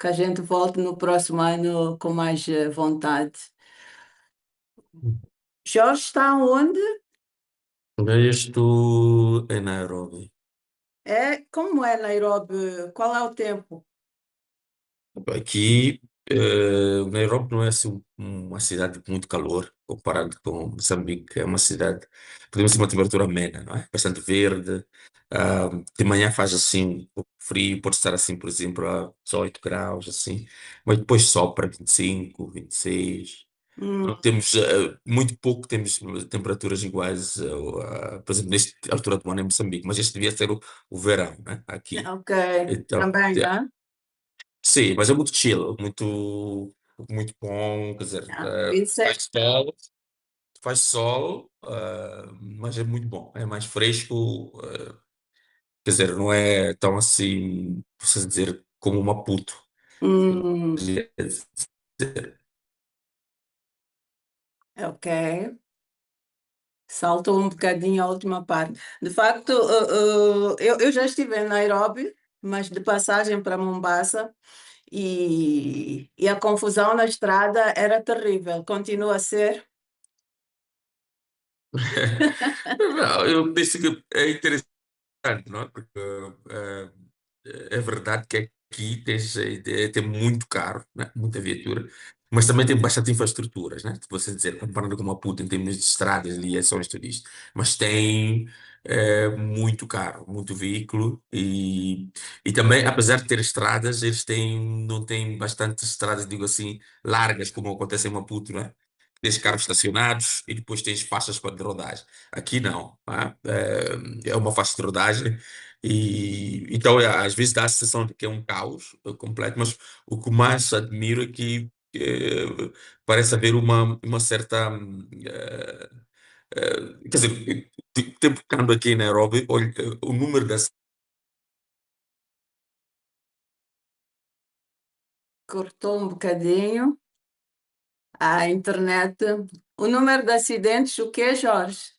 que a gente volte no próximo ano com mais vontade. Jorge está onde? Eu estou em Nairobi. Como é Nairobi? Qual é o tempo? Aqui, Nairobi não é assim uma cidade de muito calor, comparado com Moçambique. É uma cidade, podemos dizer, uma temperatura amena, não é? Bastante verde. De manhã faz assim um pouco frio, pode estar assim, por exemplo, a 18 graus, assim. Mas depois sobe para 25, 26. Não Hum, temos, muito pouco temos temperaturas iguais, por exemplo, nesta altura do ano em Moçambique, mas este devia ser o verão, né? Aqui. ok, Então, também, né? sim, mas é muito chill, muito bom, quer dizer, Isso é. faz sol, mas é muito bom, é mais fresco, quer dizer, não é tão assim, posso dizer, como Maputo. Hum, ok. Saltou um bocadinho a última parte. De facto, eu já estive em Nairobi, mas de passagem para Mombasa, e a confusão na estrada era terrível. Continua a ser. Não, eu disse que é interessante, não é? Porque eh, é verdade que aqui tem muito carro, né? Muita viatura, mas também tem bastante infraestruturas, né? Se você dizer, comparando com Maputo em termos de estradas, liações, tudo isto. Mas tem muito carro, muito veículo e também, apesar de ter estradas, não têm bastantes estradas, digo assim, largas, como acontece em Maputo, né? Tens carros estacionados e depois tens faixas para de rodagem. Aqui não, né? É uma faixa de rodagem e então às vezes dá a sensação de que é um caos completo, mas o que mais admiro é que parece haver uma certa quer dizer, tempo que ando aqui em Nairobi, olha, o número das Cortou um bocadinho a internet. O número de acidentes, o quê, Jorge?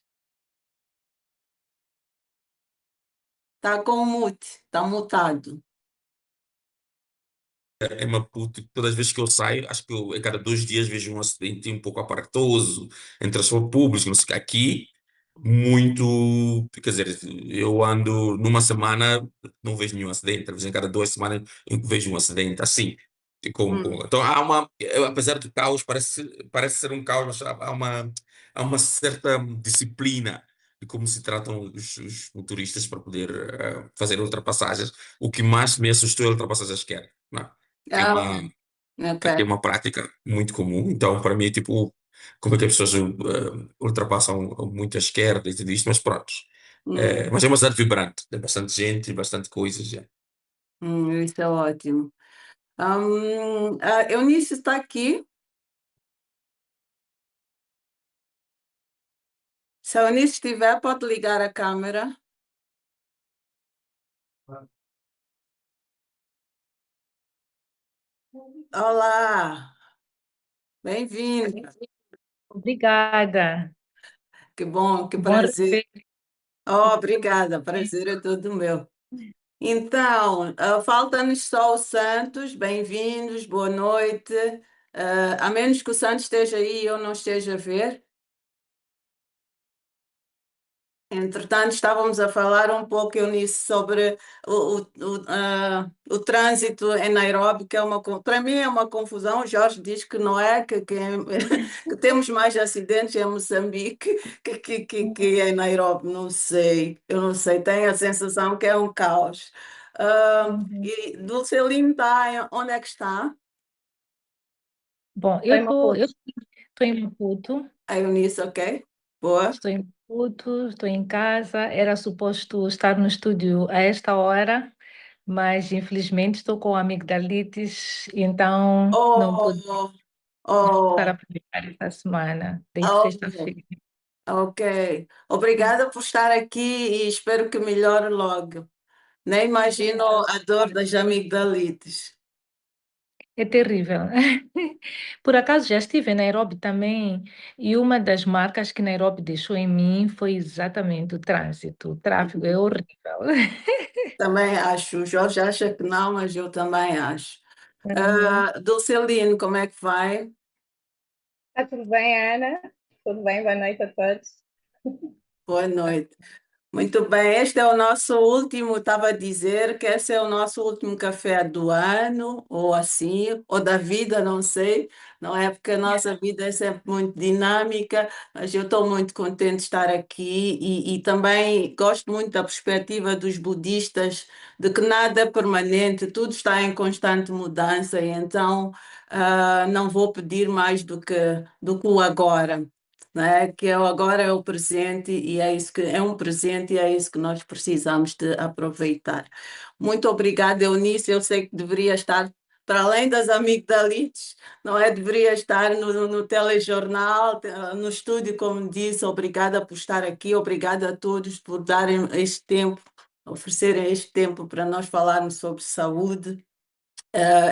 Está com mute, está mutado. em Maputo, todas as vezes que eu saio, acho que a cada 2 dias vejo um acidente um pouco aparatoso, em transporte público, não sei o quê. Aqui, muito, quer dizer, eu ando numa semana, não vejo nenhum acidente, às vezes em cada 2 semanas eu vejo um acidente, assim. Hum. Então há apesar do caos, parece ser um caos, mas há uma certa disciplina de como se tratam os motoristas para poder fazer ultrapassagens. O que mais me assustou é a ultrapassagem à esquerda, não é? que é Ah, uma, ok. que é uma prática muito comum. Então, para mim, é tipo, como é que as pessoas ultrapassam muito a esquerda e tudo isto, mas pronto. Hum, Mas é uma cidade vibrante, tem bastante gente, bastante coisas. Já. isso é ótimo. A Eunice está aqui. Se a Eunice estiver, pode ligar a câmera. Olá, bem-vindo. Obrigada. Que bom, que Bom prazer. rever. Oh, obrigada, prazer é todo meu. Então, falta-nos só o Santos, bem-vindos, boa noite. A menos que o Santos esteja aí e eu não esteja a ver. Entretanto, estávamos a falar um pouco, eu nisso, sobre o trânsito em Nairobi, que é para mim é uma confusão. O Jorge diz que não é, que temos mais acidentes em Moçambique que em Nairobi. Não sei, eu não sei, tenho a sensação que é um caos. Uhum. E Dulcelino está, onde é que está? Bom, Em eu Maputo. estou em Maputo, A Eunice, ok? Boa. estou em casa. Era suposto estar no estúdio a esta hora, mas infelizmente estou com amigdalites, então não pude Oh, estar a oh, aproveitar esta semana, desde oh. sexta-feira. Ok. Obrigada por estar aqui e espero que melhore logo. Nem imagino a dor das amigdalites. É terrível. Por acaso já estive em Nairobi também, e uma das marcas que Nairobi deixou em mim foi exatamente o trânsito. O tráfego é horrível. Também acho. O Jorge acha que não, mas eu também acho. Uhum. Dulceline, como é que vai? Está tudo bem, Ana? Tudo bem? Boa noite a todos. Boa noite. Muito bem, este é o nosso último, estava a dizer que esse é o nosso último café do ano, ou assim, ou da vida, não sei, não é? Porque a nossa vida é sempre muito dinâmica, mas eu estou muito contente de estar aqui e também gosto muito da perspectiva dos budistas, de que nada é permanente, tudo está em constante mudança, e então não vou pedir mais do que o agora, né? Que é o agora é o presente e é isso que é um presente e é isso que nós precisamos de aproveitar. Muito obrigada, Eunice. Eu sei que deveria estar para além das amigdalites, não é? Deveria estar no telejornal, no estúdio, como disse. Obrigada por estar aqui, obrigada a todos por darem este tempo, oferecerem este tempo para nós falarmos sobre saúde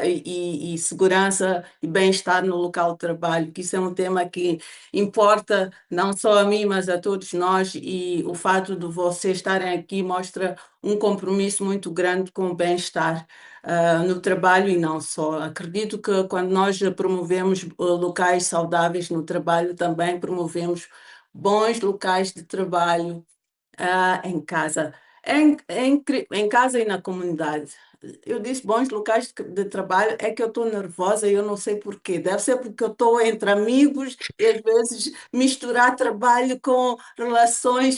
e segurança e bem-estar no local de trabalho, que isso é um tema que importa não só a mim, mas a todos nós, e o fato de vocês estarem aqui mostra um compromisso muito grande com o bem-estar no trabalho e não só. Acredito que quando nós promovemos locais saudáveis no trabalho, também promovemos bons locais de trabalho em casa. Em casa e na comunidade. Eu disse bons locais de trabalho, é que eu estou nervosa e eu não sei porquê. Deve ser porque eu estou entre amigos e às vezes misturar trabalho com relações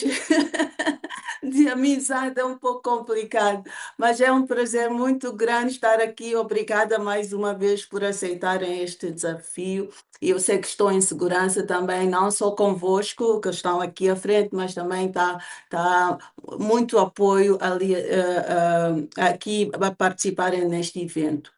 de amizade é um pouco complicado. Mas é um prazer muito grande estar aqui. Obrigada mais uma vez por aceitarem este desafio. E eu sei que estou em segurança também, não só convosco, que estão aqui à frente, mas também está muito apoio ali, aqui a participarem neste evento.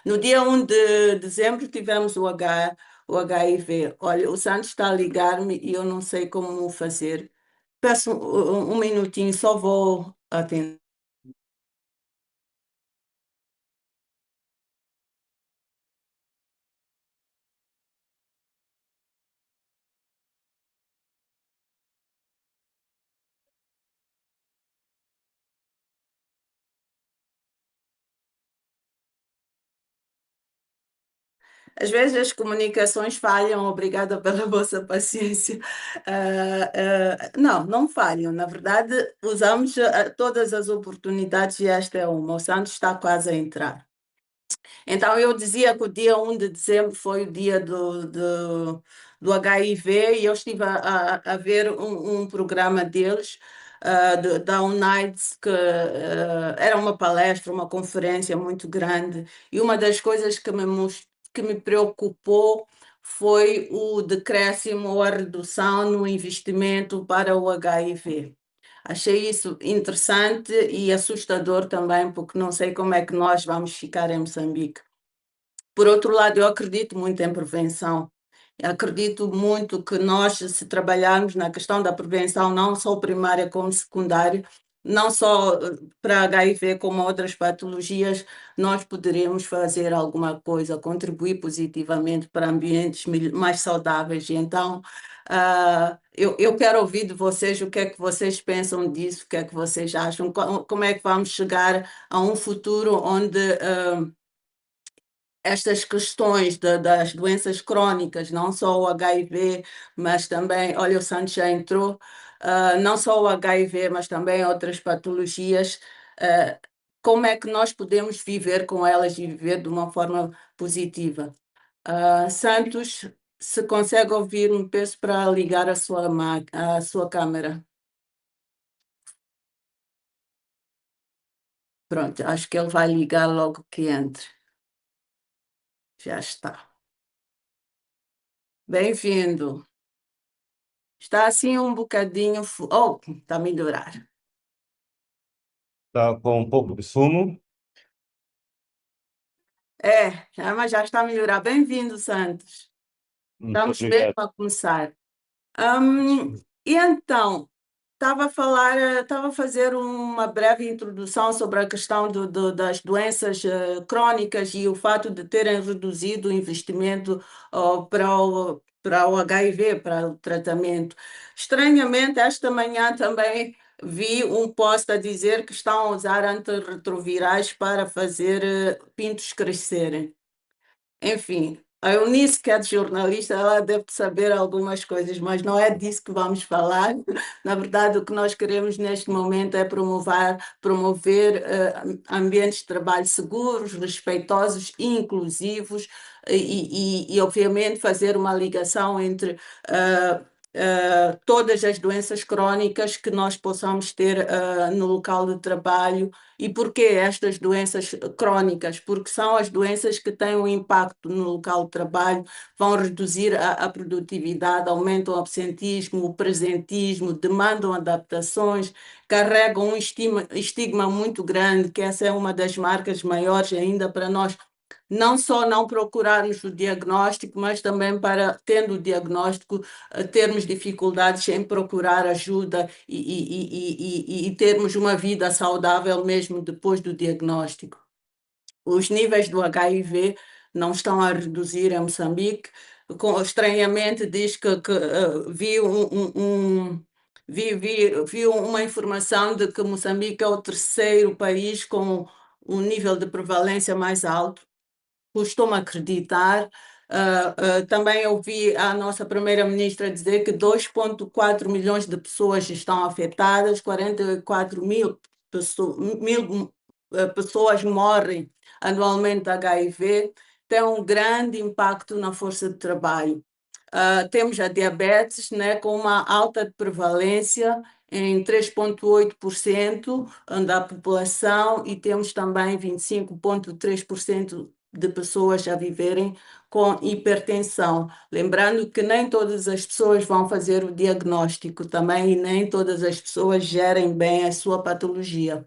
No dia 1 de dezembro tivemos o HIV. Olha, o Santos está a ligar-me e eu não sei como fazer. Peço um minutinho, só vou atender. Às vezes as comunicações falham, obrigada pela vossa paciência. Não falham. Na verdade, usamos todas as oportunidades e esta é uma. O Santos está quase a entrar. Então, eu dizia que o dia 1 de dezembro foi o dia do HIV e eu estive a ver um programa deles, da UNAIDS, que era uma palestra, uma conferência muito grande, e uma das coisas que me preocupou foi o decréscimo ou a redução no investimento para o HIV. Achei isso interessante e assustador também, porque não sei como é que nós vamos ficar em Moçambique. Por outro lado, eu acredito muito em prevenção. Acredito muito que nós, se trabalharmos na questão da prevenção, não só primária como secundária, não só para HIV como outras patologias, nós poderemos fazer alguma coisa, contribuir positivamente para ambientes mais saudáveis. E então, eu quero ouvir de vocês o que é que vocês pensam disso, o que é que vocês acham, como é que vamos chegar a um futuro onde estas questões das doenças crónicas, não só o HIV, mas também, olha, o Santos já entrou, não só o HIV, mas também outras patologias, ah, como é que nós podemos viver com elas e viver de uma forma positiva? Santos, se consegue ouvir-me, peço para ligar a sua câmera. Pronto, acho que ele vai ligar logo que entre. Já está. Bem-vindo. Está assim um bocadinho. Oh, está a melhorar. Tá com um pouco de fumo. Mas já está a melhorar. Bem-vindo, Santos. Muito Estamos mesmo obrigado. a começar. E então, estava a fazer uma breve introdução sobre a questão das doenças crónicas e o fato de terem reduzido o investimento para o HIV, para o tratamento. Estranhamente, esta manhã também vi um post a dizer que estão a usar antirretrovirais para fazer pintos crescerem. Enfim, a Eunice, que é de jornalista, ela deve saber algumas coisas, mas não é disso que vamos falar. Na verdade, o que nós queremos neste momento é promover ambientes de trabalho seguros, respeitosos e inclusivos obviamente, fazer uma ligação entre todas as doenças crónicas que nós possamos ter no local de trabalho. E por que estas doenças crónicas? Porque são as doenças que têm um impacto no local de trabalho, vão reduzir a produtividade, aumentam o absentismo, o presentismo, demandam adaptações, carregam um estigma muito grande, que essa é uma das marcas maiores ainda para nós não só não procurarmos o diagnóstico, mas também para, tendo o diagnóstico, termos dificuldades em procurar ajuda e termos uma vida saudável mesmo depois do diagnóstico. Os níveis do HIV não estão a reduzir em Moçambique. Estranhamente, diz que vi uma informação de que Moçambique é o terceiro país com um nível de prevalência mais alto. Costumo acreditar. Também ouvi a nossa primeira-ministra dizer que 2,4 milhões de pessoas estão afetadas, 44 mil pessoas morrem anualmente de HIV, tem um grande impacto na força de trabalho. Temos a diabetes, né, com uma alta prevalência em 3,8% da população e temos também 25,3% de pessoas a viverem com hipertensão. Lembrando que nem todas as pessoas vão fazer o diagnóstico também e nem todas as pessoas gerem bem a sua patologia.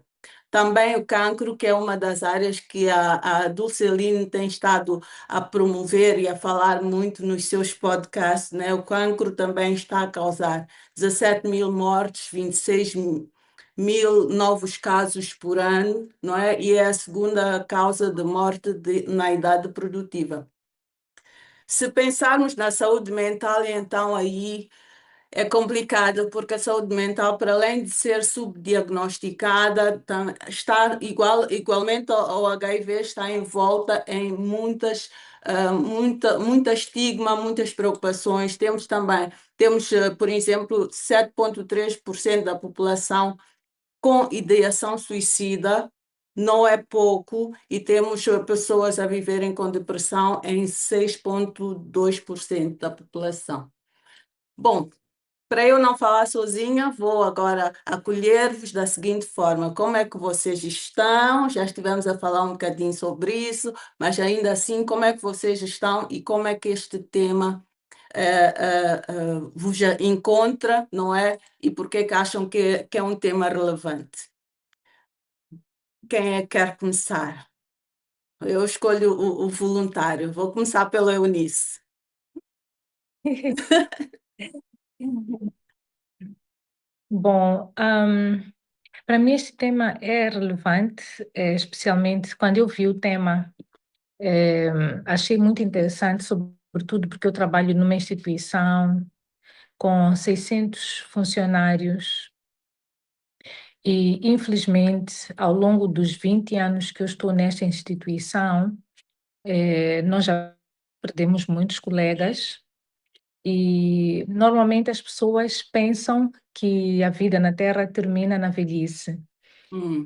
Também o cancro, que é uma das áreas que a Dulceline tem estado a promover e a falar muito nos seus podcasts, né? O cancro também está a causar 17 mil mortes, 26 mil novos casos por ano, não é? E é a segunda causa de morte na idade produtiva. Se pensarmos na saúde mental, então aí é complicado, porque a saúde mental, para além de ser subdiagnosticada, está igualmente ao HIV, está envolta em muita estigma, muitas preocupações. Temos, por exemplo, 7,3% da população com ideação suicida, não é pouco, e temos pessoas a viverem com depressão em 6,2% da população. Bom, para eu não falar sozinha, vou agora acolher-vos da seguinte forma: como é que vocês estão? Já estivemos a falar um bocadinho sobre isso, mas ainda assim, como é que vocês estão e como é que este tema vos encontra, não é? E por que é que acham que é um tema relevante? Quem é que quer começar? Eu escolho o voluntário. Vou começar pela Eunice. Bom, para mim este tema é relevante, especialmente quando eu vi o tema, achei muito interessante, sobretudo porque eu trabalho numa instituição com 600 funcionários e, infelizmente, ao longo dos 20 anos que eu estou nesta instituição, nós já perdemos muitos colegas. E normalmente as pessoas pensam que a vida na Terra termina na velhice.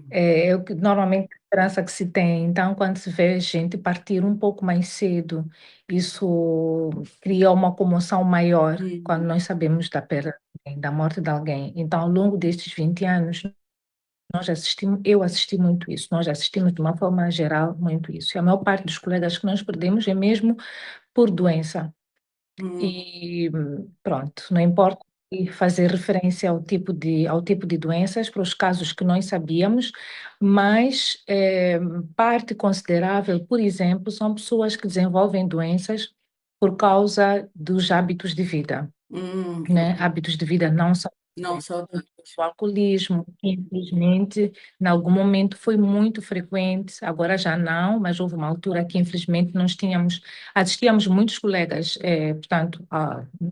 É o que normalmente a esperança que se tem. Então, quando se vê gente partir um pouco mais cedo, isso cria uma comoção maior quando nós sabemos da perda de alguém, da morte de alguém. Então, ao longo destes 20 anos, eu assisti muito isso, nós assistimos de uma forma geral muito isso. E a maior parte dos colegas que nós perdemos é mesmo por doença. E pronto, não importa fazer referência ao tipo de doenças, para os casos que nós sabíamos, mas parte considerável, por exemplo, são pessoas que desenvolvem doenças por causa dos hábitos de vida, né? Hábitos de vida não saudáveis. O alcoolismo, que infelizmente, em algum momento foi muito frequente, agora já não, mas houve uma altura que infelizmente assistíamos muitos colegas, portanto,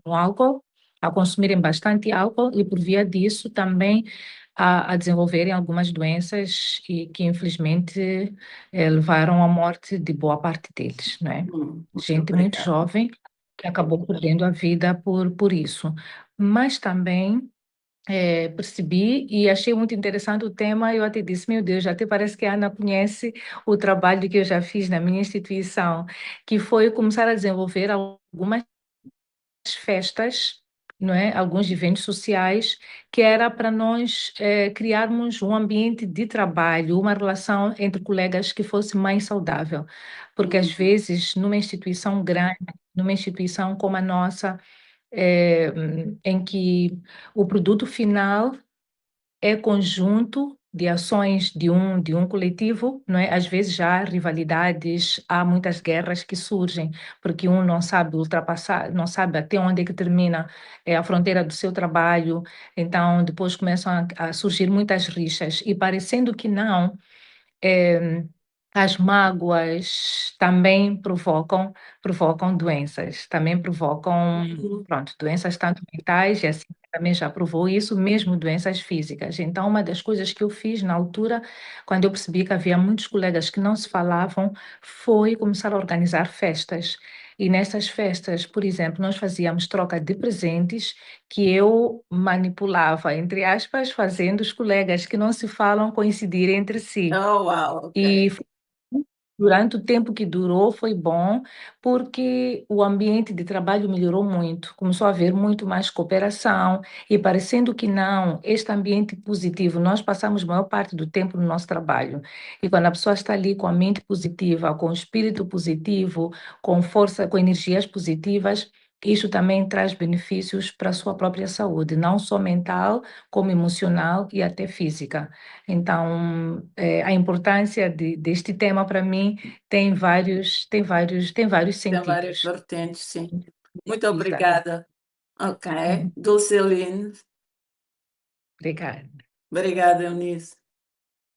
no álcool, a consumirem bastante álcool e por via disso também a desenvolverem algumas doenças e que, infelizmente, levaram à morte de boa parte deles, não é? Muito Gente muito obrigada. jovem que acabou perdendo a vida por isso. Mas também percebi e achei muito interessante o tema. Eu até disse, meu Deus, até parece que a Ana conhece o trabalho que eu já fiz na minha instituição, que foi começar a desenvolver algumas festas, não é? Alguns eventos sociais, que era para nós criarmos um ambiente de trabalho, uma relação entre colegas que fosse mais saudável. Porque às vezes, numa instituição grande, numa instituição como a nossa, em que o produto final é conjunto de ações de um coletivo, não é? Às vezes já há rivalidades, há muitas guerras que surgem, porque um não sabe ultrapassar, não sabe até onde é que termina a fronteira do seu trabalho, então depois começam a surgir muitas rixas, e parecendo que não, eh, as mágoas também provocam doenças, também provocam, Uhum. pronto, doenças tanto mentais, e assim também já provou isso, mesmo doenças físicas. Então, uma das coisas que eu fiz na altura, quando eu percebi que havia muitos colegas que não se falavam, foi começar a organizar festas. E nessas festas, por exemplo, nós fazíamos troca de presentes que eu manipulava, entre aspas, fazendo os colegas que não se falam coincidirem entre si. Oh, uau, ok. E durante o tempo que durou foi bom, porque o ambiente de trabalho melhorou muito, começou a haver muito mais cooperação, e parecendo que não, este ambiente positivo, nós passamos a maior parte do tempo no nosso trabalho. E quando a pessoa está ali com a mente positiva, com o espírito positivo, com força, com energias positivas, isso também traz benefícios para a sua própria saúde, não só mental, como emocional e até física. Então, a importância deste tema para mim tem vários Tem várias sentidos. vertentes, sim. Muito Exato. obrigada. Ok. Uhum. Dulceline. Obrigada. Obrigada, Eunice.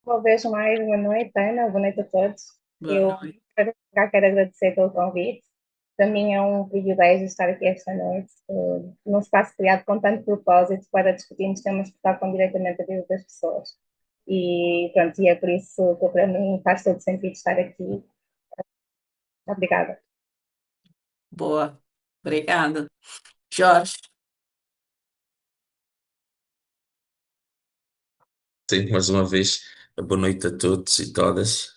Uma vez mais, boa noite, Ana, boa noite a todos. Boa Eu noite. já quero agradecer pelo convite. Para mim é um privilégio estar aqui esta noite, num espaço criado com tanto propósito para discutirmos temas que tocam diretamente a vida das pessoas. E pronto, e é por isso que para mim faz todo sentido estar aqui. Obrigada. Boa. Obrigada. Jorge. Sim, mais uma vez, boa noite a todos e todas.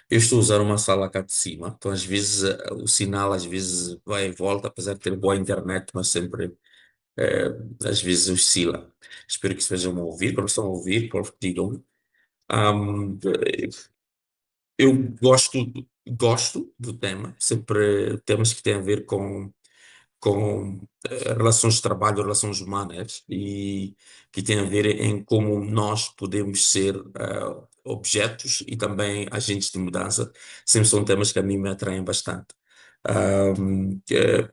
Eu estou a usar uma sala cá de cima, então às vezes o sinal às vezes vai e volta, apesar de ter boa internet, mas sempre às vezes oscila. Espero que estejam a ouvir, quando estão a ouvir, por favor, digam. Ahm, eu gosto do tema, sempre temas que têm a ver com relações de trabalho, relações humanas e que tem a ver em como nós podemos ser objetos e também agentes de mudança. Sempre são temas que a mim me atraem bastante.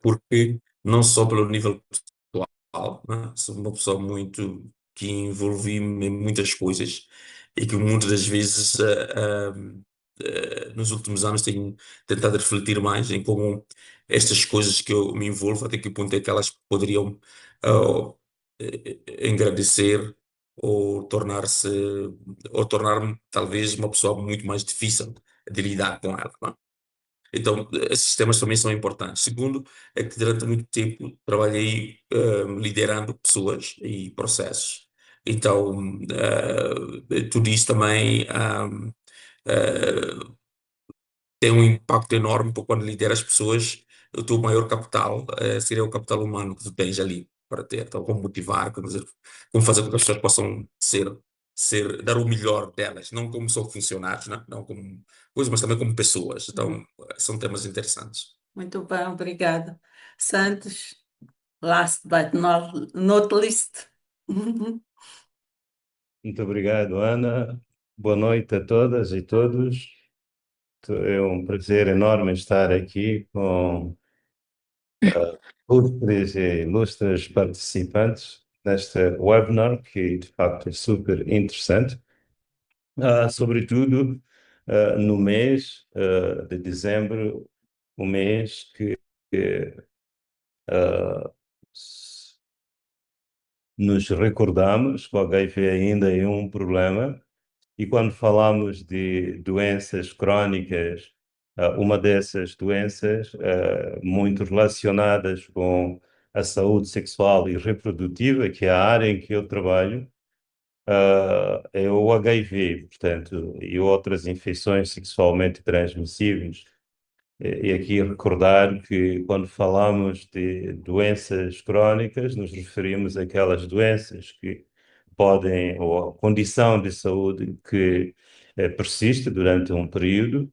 Porque não só pelo nível pessoal, né? Sou uma pessoa muito que envolvi-me em muitas coisas e que muitas das vezes nos últimos anos tenho tentado refletir mais em como estas coisas que eu me envolvo, até que ponto é que elas poderiam ah, engrandecer ou tornar-se, ou tornar-me talvez uma pessoa muito mais difícil de lidar com ela, não é? Então, esses temas também são importantes. Segundo, é que durante muito tempo trabalhei liderando pessoas e processos. Então, tudo isso também tem um impacto enorme, porque quando lideras pessoas, o teu maior capital seria o capital humano que tu tens ali para ter. Então, como motivar, como fazer com que as pessoas possam dar o melhor delas, não como só funcionários, né? Não como coisas, mas também como pessoas. Então, são temas interessantes. Muito bem, obrigada. Santos, last but not least. Muito obrigado, Ana. Boa noite a todas e todos. É um prazer enorme estar aqui com ilustres e ilustres participantes nesta webinar, que de facto é super interessante. Sobretudo no mês de dezembro, o mês que nos recordamos que o HIV ainda é um problema e quando falamos de doenças crónicas, uma dessas doenças, muito relacionadas com a saúde sexual e reprodutiva, que é a área em que eu trabalho, é o HIV, portanto, e outras infecções sexualmente transmissíveis. E aqui recordar que quando falamos de doenças crónicas, nos referimos àquelas doenças que podem, ou a condição de saúde que persiste durante um período,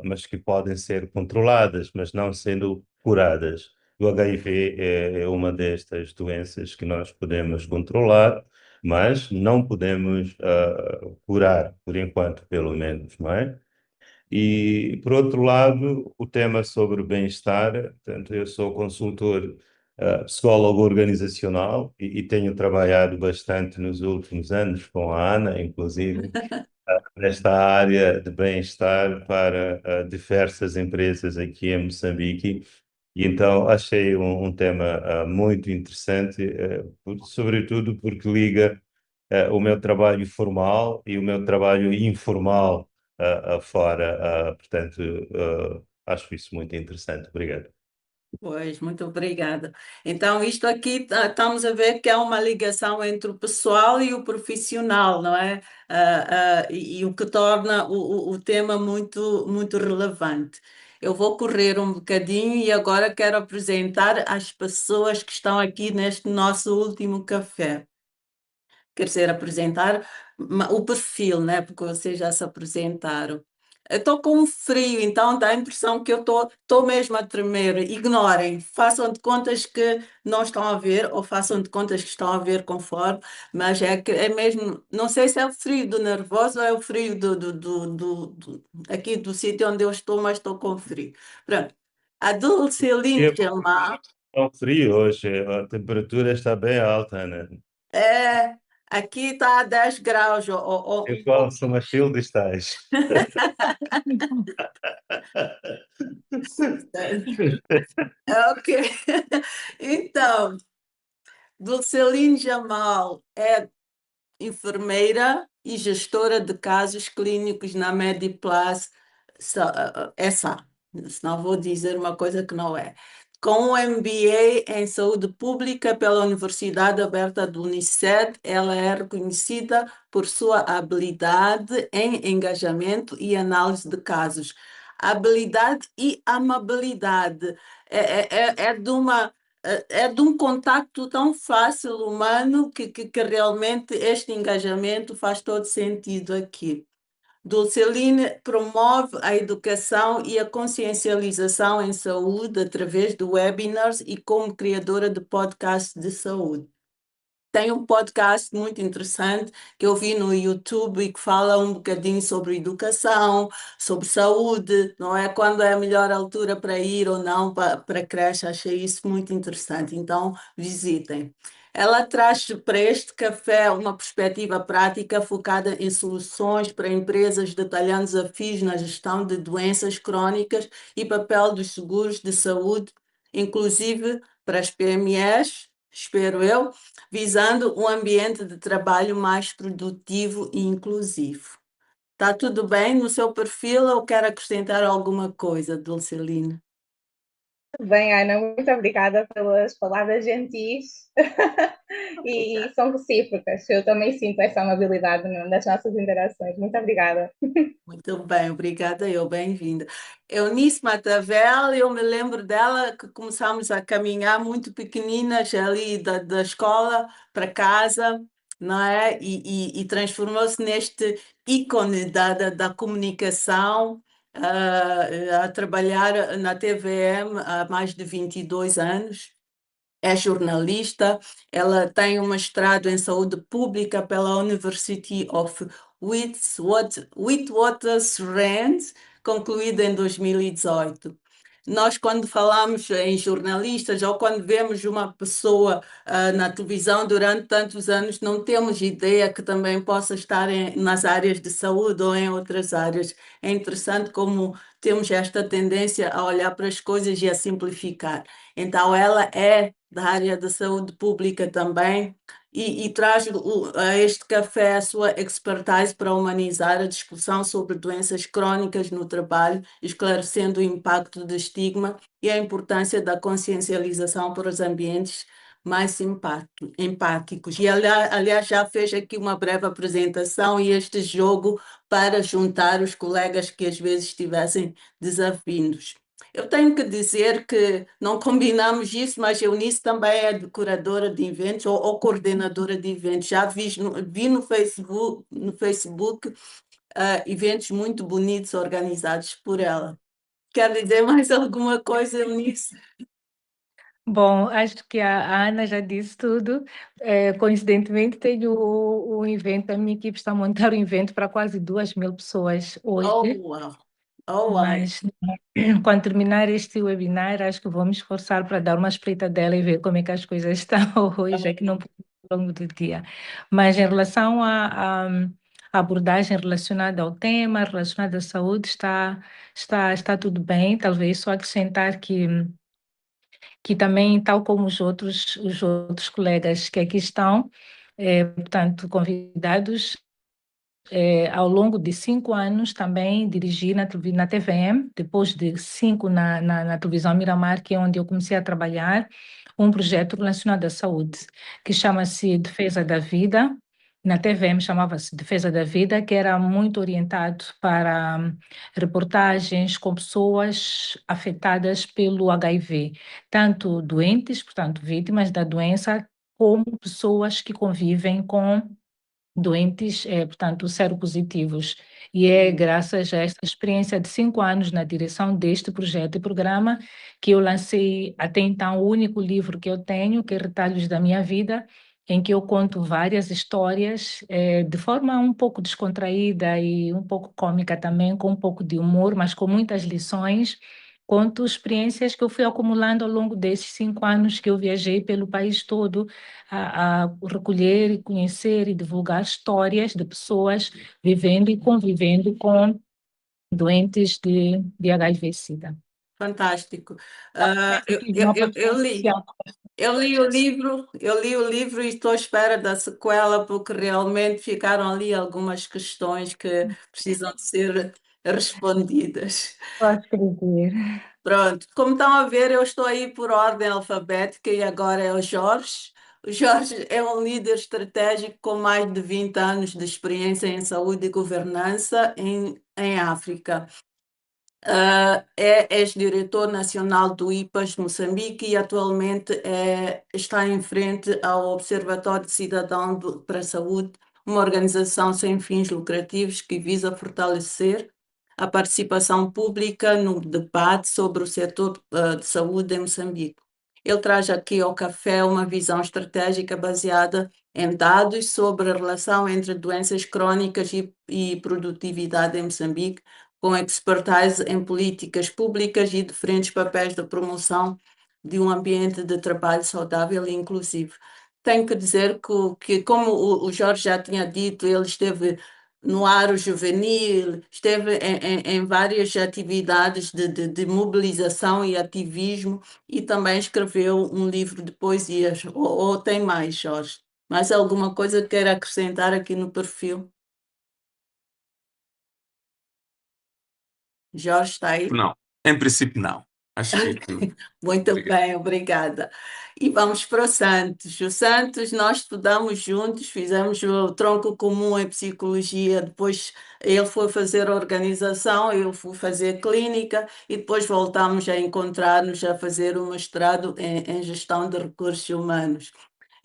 mas que podem ser controladas, mas não sendo curadas. O HIV é uma destas doenças que nós podemos controlar, mas não podemos curar, por enquanto, pelo menos, não é? E, por outro lado, o tema sobre o bem-estar, portanto, eu sou consultor, psicólogo organizacional e tenho trabalhado bastante nos últimos anos com a Ana, inclusive, nesta área de bem-estar para diversas empresas aqui em Moçambique. E então achei um tema muito interessante, sobretudo porque liga o meu trabalho formal e o meu trabalho informal fora. Portanto, acho isso muito interessante. Obrigado. Pois, muito obrigada. Então, isto aqui estamos a ver que há uma ligação entre o pessoal e o profissional, não é? E o que torna o tema muito, muito relevante. Eu vou correr um bocadinho e agora quero apresentar as pessoas que estão aqui neste nosso último café. Quer dizer, apresentar o perfil, né? Porque vocês já se apresentaram. Eu estou com um frio, então dá a impressão que eu estou mesmo a tremer. Ignorem, façam de contas que não estão a ver, ou façam de contas que estão a ver conforme, mas é que é mesmo, não sei se é o frio do nervoso ou é o frio aqui do sítio onde eu estou, mas estou com frio. Pronto. A Dulce E é Lindemann tão frio hoje, a temperatura está bem alta, né? é, aqui está a 10 graus, Eu gosto, mas fio de estágio. ok. Então, Dulceline Jamal é enfermeira e gestora de casos clínicos na Mediplus SA. Senão vou dizer uma coisa que não é. Com um MBA em Saúde Pública pela Universidade Aberta do Uniced, ela é reconhecida por sua habilidade em engajamento e análise de casos. Habilidade e amabilidade. É de uma é de um contacto tão fácil, humano, que realmente este engajamento faz todo sentido aqui. Dulceline promove a educação e a consciencialização em saúde através de webinars e como criadora de podcasts de saúde. Tem um podcast muito interessante que eu vi no YouTube e que fala um bocadinho sobre educação, sobre saúde, não é? Quando é a melhor altura para ir ou não para a creche. Achei isso muito interessante. Então, visitem. Ela traz para este café uma perspectiva prática focada em soluções para empresas, detalhando desafios na gestão de doenças crónicas e papel dos seguros de saúde, inclusive para as PMEs, espero eu, visando um ambiente de trabalho mais produtivo e inclusivo. Está tudo bem no seu perfil ou quer acrescentar alguma coisa, Dulceline? Bem, Ana, muito obrigada pelas palavras gentis e são recíprocas. Eu também sinto essa amabilidade nas nossas interações. Muito obrigada. Muito bem, obrigada, bem-vinda. Eunice Matavel, eu me lembro dela que começámos a caminhar muito pequeninas ali da escola para casa, não é? E transformou-se neste ícone da comunicação, a trabalhar na TVM há mais de 22 anos. É jornalista, ela tem um mestrado em saúde pública pela University of Witwatersrand, concluído em 2018. nós quando falamos em jornalistas ou quando vemos uma pessoa na televisão durante tantos anos, não temos ideia que também possa estar nas áreas de saúde ou em outras áreas. É interessante como temos esta tendência a olhar para as coisas e a simplificar. Então, ela é da área da saúde pública também e traz a este café a sua expertise para humanizar a discussão sobre doenças crónicas no trabalho, esclarecendo o impacto do estigma e a importância da consciencialização para os ambientes mais empáticos. E, aliás, já fez aqui uma breve apresentação e este jogo para juntar os colegas que às vezes estivessem desafindos. Eu tenho que dizer que não combinamos isso, mas Eunice também é decoradora de eventos ou coordenadora de eventos. Já vi no Facebook eventos muito bonitos organizados por ela. Quer dizer mais alguma coisa, Eunice? Bom, acho que a Ana já disse tudo. Coincidentemente, tenho o evento, a minha equipe está a montar um evento para quase 2.000 pessoas hoje, Oh, uau! Oh, uau! mas quando terminar este webinar, acho que vou me esforçar para dar uma espreitadela e ver como é que as coisas estão hoje, é que não pude ao longo do dia. Mas em relação à abordagem relacionada ao tema, relacionada à saúde, está tudo bem. Talvez só acrescentar que também, tal como os outros colegas que aqui estão, portanto, convidados, ao longo de 5 anos também dirigi na TVM, depois de 5 na televisão Miramar, que é onde eu comecei a trabalhar, um projeto relacionado à saúde, que chama-se Defesa da Vida. Na TVM chamava-se Defesa da Vida, que era muito orientado para reportagens com pessoas afetadas pelo HIV, tanto doentes, portanto, vítimas da doença, como pessoas que convivem com doentes, portanto, seropositivos. E é graças a esta experiência de 5 anos na direção deste projeto e programa que eu lancei até então o único livro que eu tenho, que é Retalhos da Minha Vida, em que eu conto várias histórias de forma um pouco descontraída e um pouco cômica também, com um pouco de humor, mas com muitas lições. Conto experiências que eu fui acumulando ao longo desses 5 anos que eu viajei pelo país todo a recolher e conhecer e divulgar histórias de pessoas vivendo e convivendo com doentes de HIV/SIDA. Fantástico. Eu tive uma participação especial. Eu li o livro e estou à espera da sequela, porque realmente ficaram ali algumas questões que precisam de ser respondidas. Posso escrever. Pronto, como estão a ver, eu estou aí por ordem alfabética e agora é o Jorge. O Jorge é um líder estratégico com mais de 20 anos de experiência em saúde e governança em África. É ex-diretor nacional do IPAS Moçambique e atualmente está em frente ao Observatório de Cidadão para a Saúde, uma organização sem fins lucrativos que visa fortalecer a participação pública no debate sobre o setor de saúde em Moçambique. Ele traz aqui ao café uma visão estratégica baseada em dados sobre a relação entre doenças crónicas e produtividade em Moçambique, com expertise em políticas públicas e diferentes papéis de promoção de um ambiente de trabalho saudável e inclusivo. Tenho que dizer que como o Jorge já tinha dito, ele esteve no Aro Juvenil, esteve em várias atividades de mobilização e ativismo e também escreveu um livro de poesias. Ou tem mais, Jorge? Mais alguma coisa que queira acrescentar aqui no perfil? Jorge está aí? Não, em princípio não. Acho que é tudo. Muito Obrigado. bem, obrigada. E vamos para o Santos. O Santos, nós estudamos juntos, fizemos o tronco comum em psicologia, depois ele foi fazer organização, eu fui fazer clínica e depois voltámos a encontrar-nos a fazer o mestrado em gestão de recursos humanos.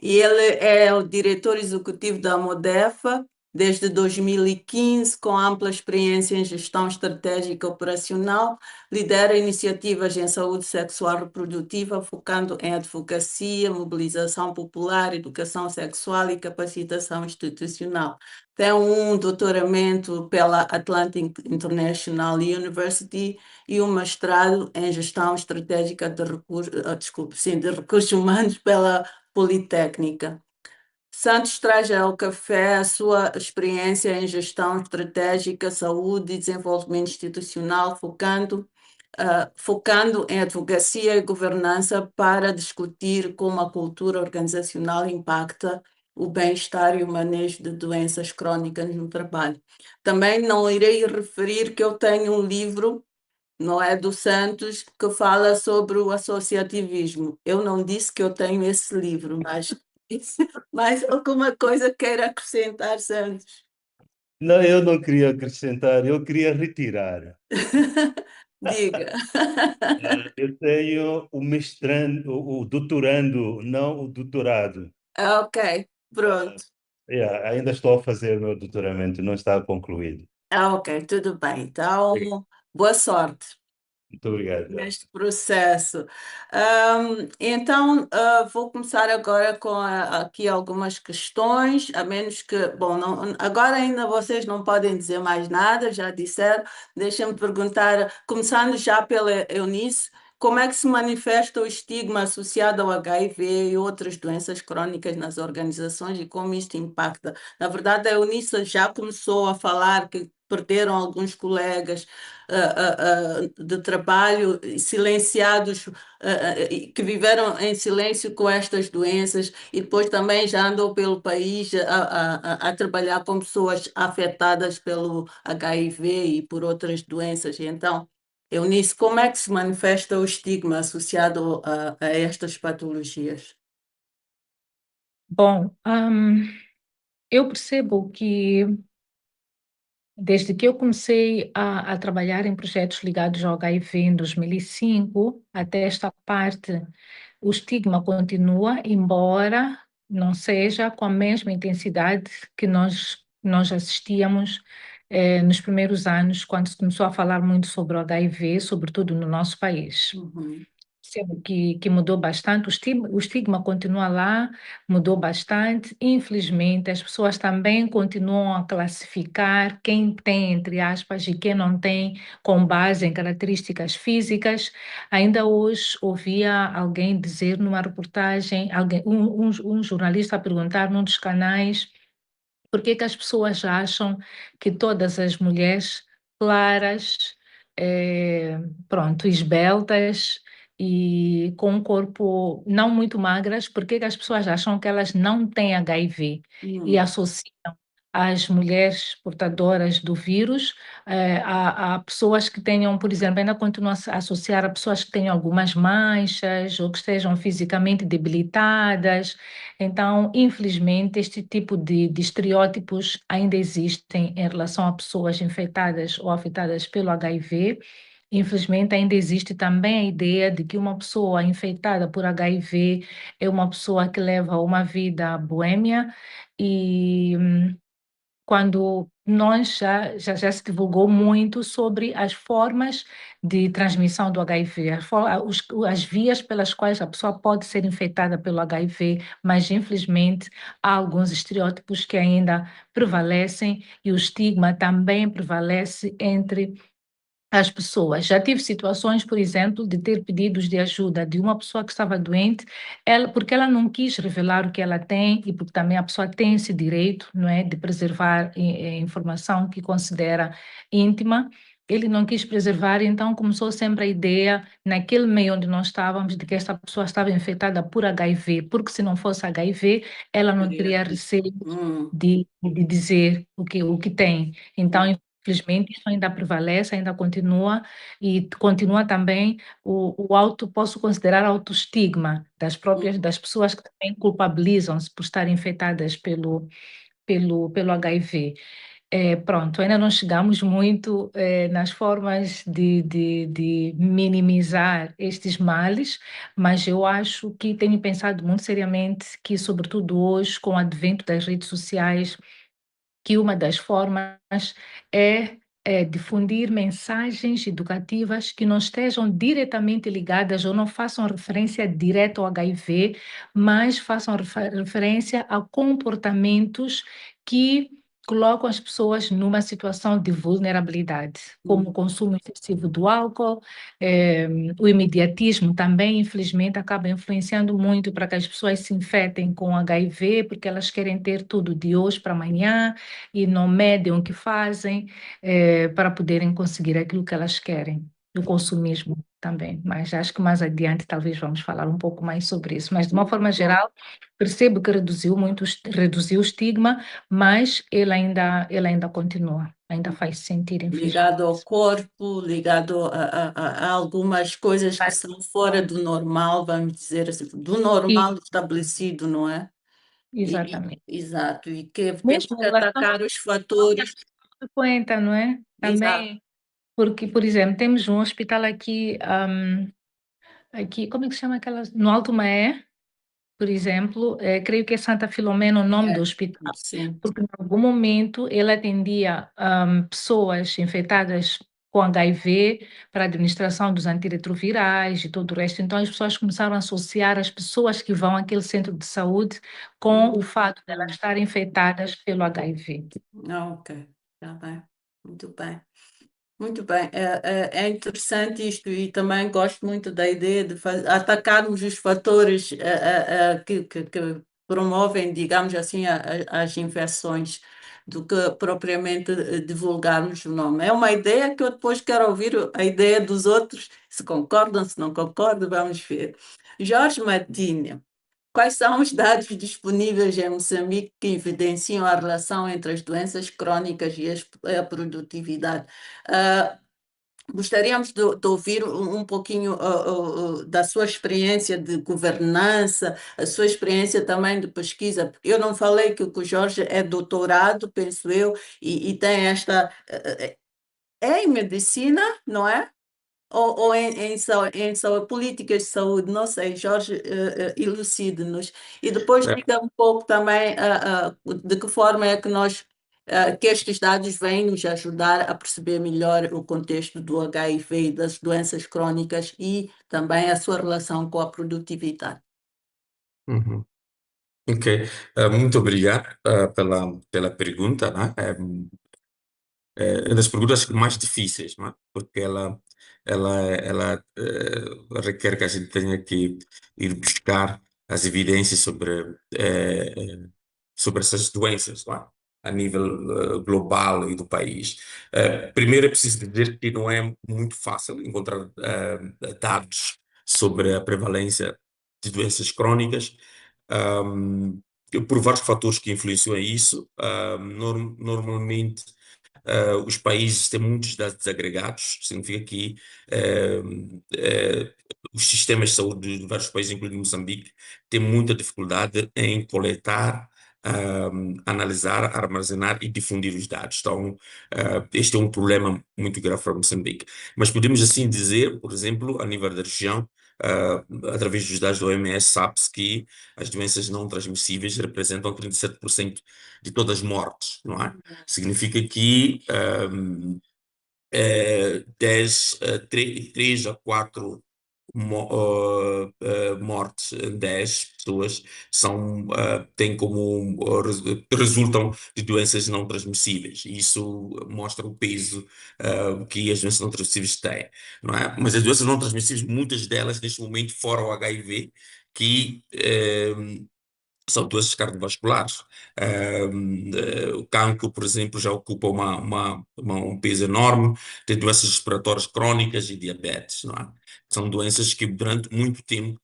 E ele é o diretor executivo da Modefa, desde 2015, com ampla experiência em gestão estratégica operacional, lidera iniciativas em saúde sexual e reprodutiva, focando em advocacia, mobilização popular, educação sexual e capacitação institucional. Tem um doutoramento pela Atlantic International University e um mestrado em gestão estratégica de de recursos humanos pela Politécnica. Santos traz ao café a sua experiência em gestão estratégica, saúde e desenvolvimento institucional, focando em advocacia e governança para discutir como a cultura organizacional impacta o bem-estar e o manejo de doenças crónicas no trabalho. Também não irei referir que eu tenho um livro, não é, do Santos, que fala sobre o associativismo. Eu não disse que eu tenho esse livro, mas, mas alguma coisa queira acrescentar, Santos? Não, eu não queria acrescentar, eu queria retirar. Diga. Eu tenho o mestrando, o doutorando, não o doutorado. Ok, pronto. Ainda estou a fazer o meu doutoramento, não está concluído. Ok, tudo bem. Então, boa sorte Muito obrigado. neste processo. Então, vou começar agora com aqui algumas questões, a menos que, bom, agora ainda vocês não podem dizer mais nada, já disseram. Deixa-me perguntar, começando já pela Eunice, como é que se manifesta o estigma associado ao HIV e outras doenças crônicas nas organizações e como isto impacta? Na verdade, a Eunice já começou a falar que perderam alguns colegas de trabalho silenciados, que viveram em silêncio com estas doenças e depois também já andou pelo país a trabalhar com pessoas afetadas pelo HIV e por outras doenças. E então, Eunice, como é que se manifesta o estigma associado a estas patologias? Bom, eu percebo que desde que eu comecei a trabalhar em projetos ligados ao HIV em 2005, até esta parte, o estigma continua, embora não seja com a mesma intensidade que nós assistíamos nos primeiros anos, quando se começou a falar muito sobre o HIV, sobretudo no nosso país. Uhum. Percebo que mudou bastante, o estigma continua lá, mudou bastante. Infelizmente, as pessoas também continuam a classificar quem tem, entre aspas, e quem não tem, com base em características físicas. Ainda hoje ouvia alguém dizer numa reportagem, um jornalista a perguntar num dos canais por que que as pessoas acham que todas as mulheres claras, pronto, esbeltas e com um corpo não muito magras, por que que as pessoas acham que elas não têm HIV e associam as mulheres portadoras do vírus a pessoas que tenham, por exemplo, ainda continuam a associar a pessoas que tenham algumas manchas ou que estejam fisicamente debilitadas. Então, infelizmente, este tipo de estereótipos ainda existem em relação a pessoas infectadas ou afetadas pelo HIV. Infelizmente, ainda existe também a ideia de que uma pessoa infectada por HIV é uma pessoa que leva uma vida boêmia e quando nós já se divulgou muito sobre as formas de transmissão do HIV, as vias pelas quais a pessoa pode ser infectada pelo HIV, mas infelizmente há alguns estereótipos que ainda prevalecem e o estigma também prevalece entre as pessoas. Já tive situações, por exemplo, de ter pedidos de ajuda de uma pessoa que estava doente, porque ela não quis revelar o que ela tem e porque também a pessoa tem esse direito, não é, de preservar informação que considera íntima. Ele não quis preservar, então começou sempre a ideia, naquele meio onde nós estávamos, de que esta pessoa estava infectada por HIV, porque se não fosse HIV, ela não teria receio de dizer o que tem. Então, infelizmente, isso ainda prevalece, ainda continua, e continua também posso considerar autoestigma das pessoas que também culpabilizam-se por estarem infectadas pelo HIV. Pronto, ainda não chegamos muito nas formas de minimizar estes males, mas eu acho que tenho pensado muito seriamente que, sobretudo hoje, com o advento das redes sociais, que uma das formas é difundir mensagens educativas que não estejam diretamente ligadas ou não façam referência direta ao HIV, mas façam referência a comportamentos que colocam as pessoas numa situação de vulnerabilidade, como o consumo excessivo do álcool, o imediatismo também, infelizmente, acaba influenciando muito para que as pessoas se infectem com HIV, porque elas querem ter tudo de hoje para amanhã e não medem o que fazem para poderem conseguir aquilo que elas querem. O consumismo também, mas acho que mais adiante talvez vamos falar um pouco mais sobre isso. Mas de uma forma geral, percebo que reduziu o estigma, mas ele ainda continua, ainda faz sentir, infelizmente. Ligado ao corpo, ligado a algumas coisas que são fora do normal, vamos dizer assim, do normal estabelecido, não é? Exatamente. Exato, e que temos Mesmo que em relação atacar os fatores. 50, não é? Também, porque, por exemplo, temos um hospital aqui, como é que se chama aquela? No Alto Maé, por exemplo, creio que é Santa Filomena o nome do hospital, Sim. porque em algum momento ele atendia pessoas infectadas com HIV para a administração dos antirretrovirais e todo o resto. Então, as pessoas começaram a associar as pessoas que vão àquele centro de saúde com o fato de elas estarem infectadas pelo HIV. Ok, está bem, muito bem. Muito bem, é interessante isto e também gosto muito da ideia de atacarmos os fatores que promovem, digamos assim, as infecções, do que propriamente divulgarmos o nome. É uma ideia que eu depois quero ouvir a ideia dos outros, se concordam, se não concordam, vamos ver. Jorge Martinho, quais são os dados disponíveis em Moçambique que evidenciam a relação entre as doenças crónicas e a produtividade? Gostaríamos de ouvir um pouquinho da sua experiência de governança, a sua experiência também de pesquisa, porque eu não falei que o Jorge é doutorado, penso eu, e tem esta. É em medicina, não é? Ou em saúde, políticas de saúde, não sei, Jorge, elucide-nos. E depois diga um pouco também de que forma é que que estes dados vêm nos ajudar a perceber melhor o contexto do HIV e das doenças crónicas e também a sua relação com a produtividade. Uhum. Ok. Muito obrigado pela pergunta, né? É uma das perguntas mais difíceis, não é? Porque ela requer que a gente tenha que ir buscar as evidências sobre essas doenças, não é? A nível global e do país. Primeiro é preciso dizer que não é muito fácil encontrar dados sobre a prevalência de doenças crónicas, um, por vários fatores que influenciam isso. Normalmente os países têm muitos dados desagregados, significa que eh, eh, os sistemas de saúde de vários países, incluindo Moçambique, têm muita dificuldade em coletar, analisar, armazenar e difundir os dados. Então, este é um problema muito grave para Moçambique. Mas podemos assim dizer, por exemplo, a nível da região, através dos dados do OMS, sabe-se que as doenças não transmissíveis representam 37% de todas as mortes, não é? Significa que 3 a 4 mortes em 10 pessoas têm como resultam de doenças não transmissíveis. E isso mostra o peso que as doenças não transmissíveis têm, não é? Mas as doenças não transmissíveis, muitas delas neste momento, fora o HIV, que são doenças cardiovasculares. O cancro, por exemplo, já ocupa um peso enorme, tem doenças respiratórias crónicas e diabetes, não é? São doenças que durante muito tempo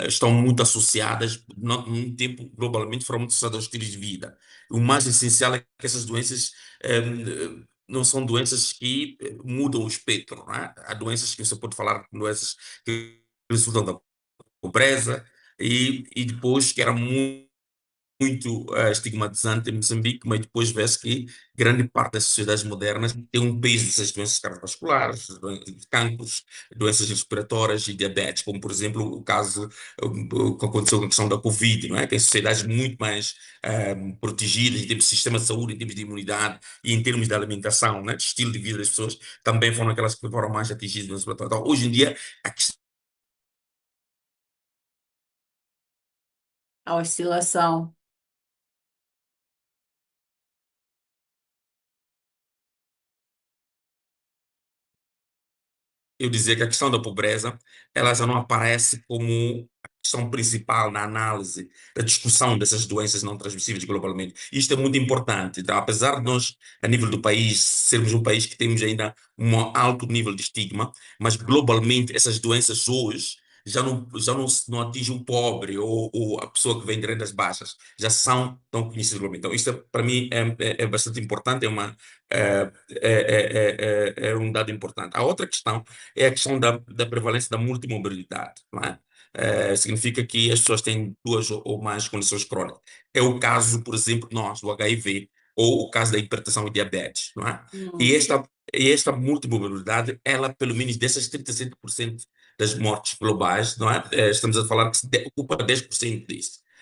estão muito associadas, num tempo globalmente foram muito associadas aos estilos de vida. O mais essencial é que essas doenças não são doenças que mudam o espectro, não é? Há doenças que você pode falar, doenças que resultam da pobreza, e depois que era muito muito estigmatizante em Moçambique, mas depois vê-se que grande parte das sociedades modernas tem um peso dessas doenças cardiovasculares, cancros, doenças respiratórias e diabetes, como por exemplo o caso que aconteceu com a questão da Covid, não é? Tem sociedades muito mais protegidas em termos de sistema de saúde, em termos de imunidade e em termos de alimentação, né? De estilo de vida das pessoas, também foram aquelas que foram mais atingidas no respiratório. Então, hoje em dia, a questão A oscilação. eu dizer que a questão da pobreza, ela já não aparece como a questão principal na análise da discussão dessas doenças não transmissíveis globalmente. Isto é muito importante. Então, apesar de nós, a nível do país, sermos um país que temos ainda um alto nível de estigma, mas globalmente essas doenças hoje não atingem o pobre ou a pessoa que vem de rendas baixas, já são tão conhecidas globalmente. Então, isto para mim é bastante importante, é um dado importante. A outra questão é a questão da prevalência da multimorbidade, não é? Significa que as pessoas têm duas ou mais condições crónicas. É o caso, por exemplo, nós, do HIV, ou o caso da hipertensão e diabetes, não é? E esta multimorbidade, ela, pelo menos dessas 37% das mortes globais, não é? Estamos a falar que ocupa 10%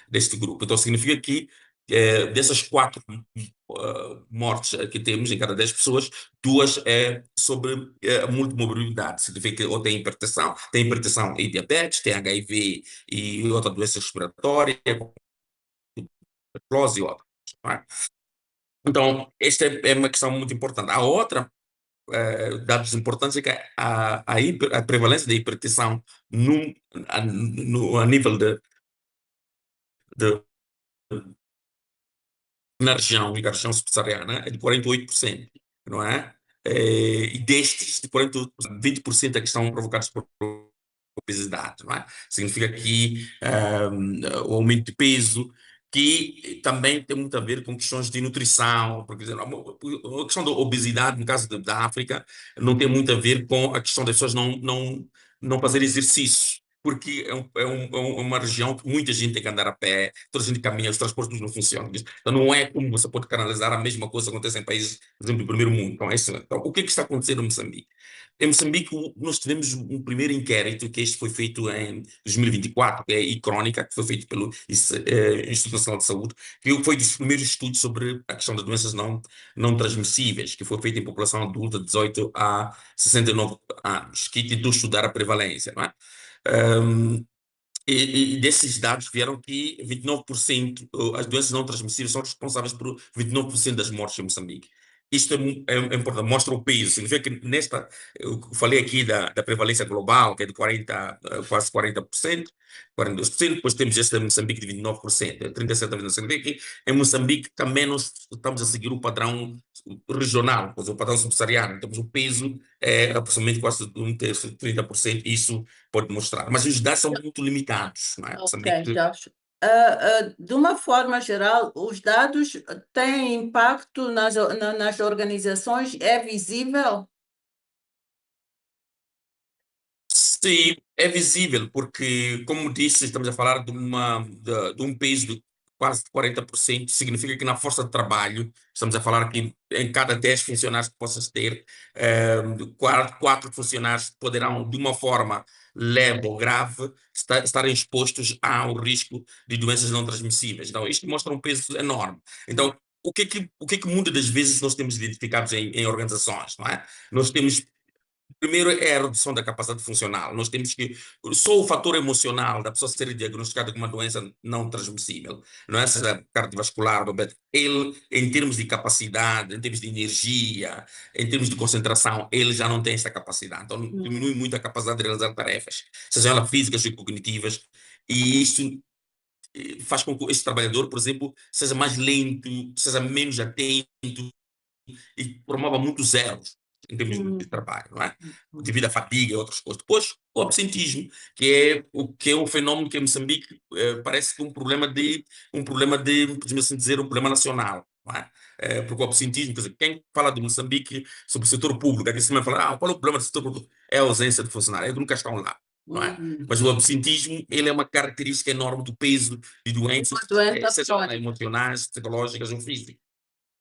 deste grupo. Então, significa que dessas quatro mortes que temos em cada 10 pessoas, duas é sobre multimorbidade, significa que ou tem hipertensão e diabetes, tem HIV e outra doença respiratória, tuberculose e outras. Não é? Então, esta é uma questão muito importante. A outra, dados importantes, é que a prevalência da hipertensão a nível de na região, e na região subsaariana, é de 48%, não é? E destes, de 48%, 20% é que estão provocados por obesidade, não é? Significa que o aumento de peso, que também tem muito a ver com questões de nutrição, porque a questão da obesidade, no caso da África, não tem muito a ver com a questão das pessoas não fazer exercício, porque uma região que muita gente tem que andar a pé, toda a gente caminha, os transportes não funcionam. Então não é como você pode canalizar a mesma coisa que acontece em países, por exemplo, do primeiro mundo. Então, o que é que está acontecendo em Moçambique? Em Moçambique, nós tivemos um primeiro inquérito, que este foi feito em 2024, que é a ICRONICA, que foi feito pelo Instituto Nacional de Saúde, que foi dos primeiros estudos sobre a questão das doenças não transmissíveis, que foi feito em população adulta de 18 a 69 anos, que tentou estudar a prevalência, não é? Um, e desses dados vieram que 29%, as doenças não transmissíveis são responsáveis por 29% das mortes em Moçambique. Isto é importante, mostra o peso. Significa que eu falei aqui da prevalência global, que é de 40, quase 40%, 42%, depois temos esta em Moçambique de 29%, 37% em Moçambique. Em Moçambique também nós estamos a seguir o padrão regional, o padrão subsaariano. Temos o peso aproximadamente quase um terço, 30%, isso pode mostrar. Mas os dados são muito limitados, não é? Ok, Josh. De uma forma geral, os dados têm impacto nas organizações? É visível? Sim, é visível, porque, como disse, estamos a falar de um peso de quase 40%, significa que na força de trabalho, estamos a falar que em cada 10 funcionários que possas ter, quatro funcionários poderão, de uma forma leve ou grave, estarem expostos ao risco de doenças não transmissíveis. Então, isto mostra um peso enorme. Então, o que é que muitas das vezes nós temos identificados em organizações, não é? Nós temos primeiro é a redução da capacidade funcional. Nós temos que. Só o fator emocional da pessoa ser diagnosticada com uma doença não transmissível, não é? Seja cardiovascular, diabetes, ele, em termos de capacidade, em termos de energia, em termos de concentração, ele já não tem essa capacidade. Então, diminui muito a capacidade de realizar tarefas, sejam elas físicas ou cognitivas, e isso faz com que esse trabalhador, por exemplo, seja mais lento, seja menos atento e promova muitos erros em termos de trabalho, não é? Devido à fadiga e outras coisas. Depois, o absentismo, que é um fenômeno que em Moçambique parece que podemos assim dizer, um problema nacional, não é? Porque o absentismo, quer dizer, quem fala de Moçambique sobre o setor público, aqui se vai falar, qual é o problema do setor público? É a ausência de funcionários, eles nunca estão lá. não é? Hum. Mas o absentismo, ele é uma característica enorme do peso de doenças, Uma doença sejam elas crônica, emocionais, psicológicas ou físicas.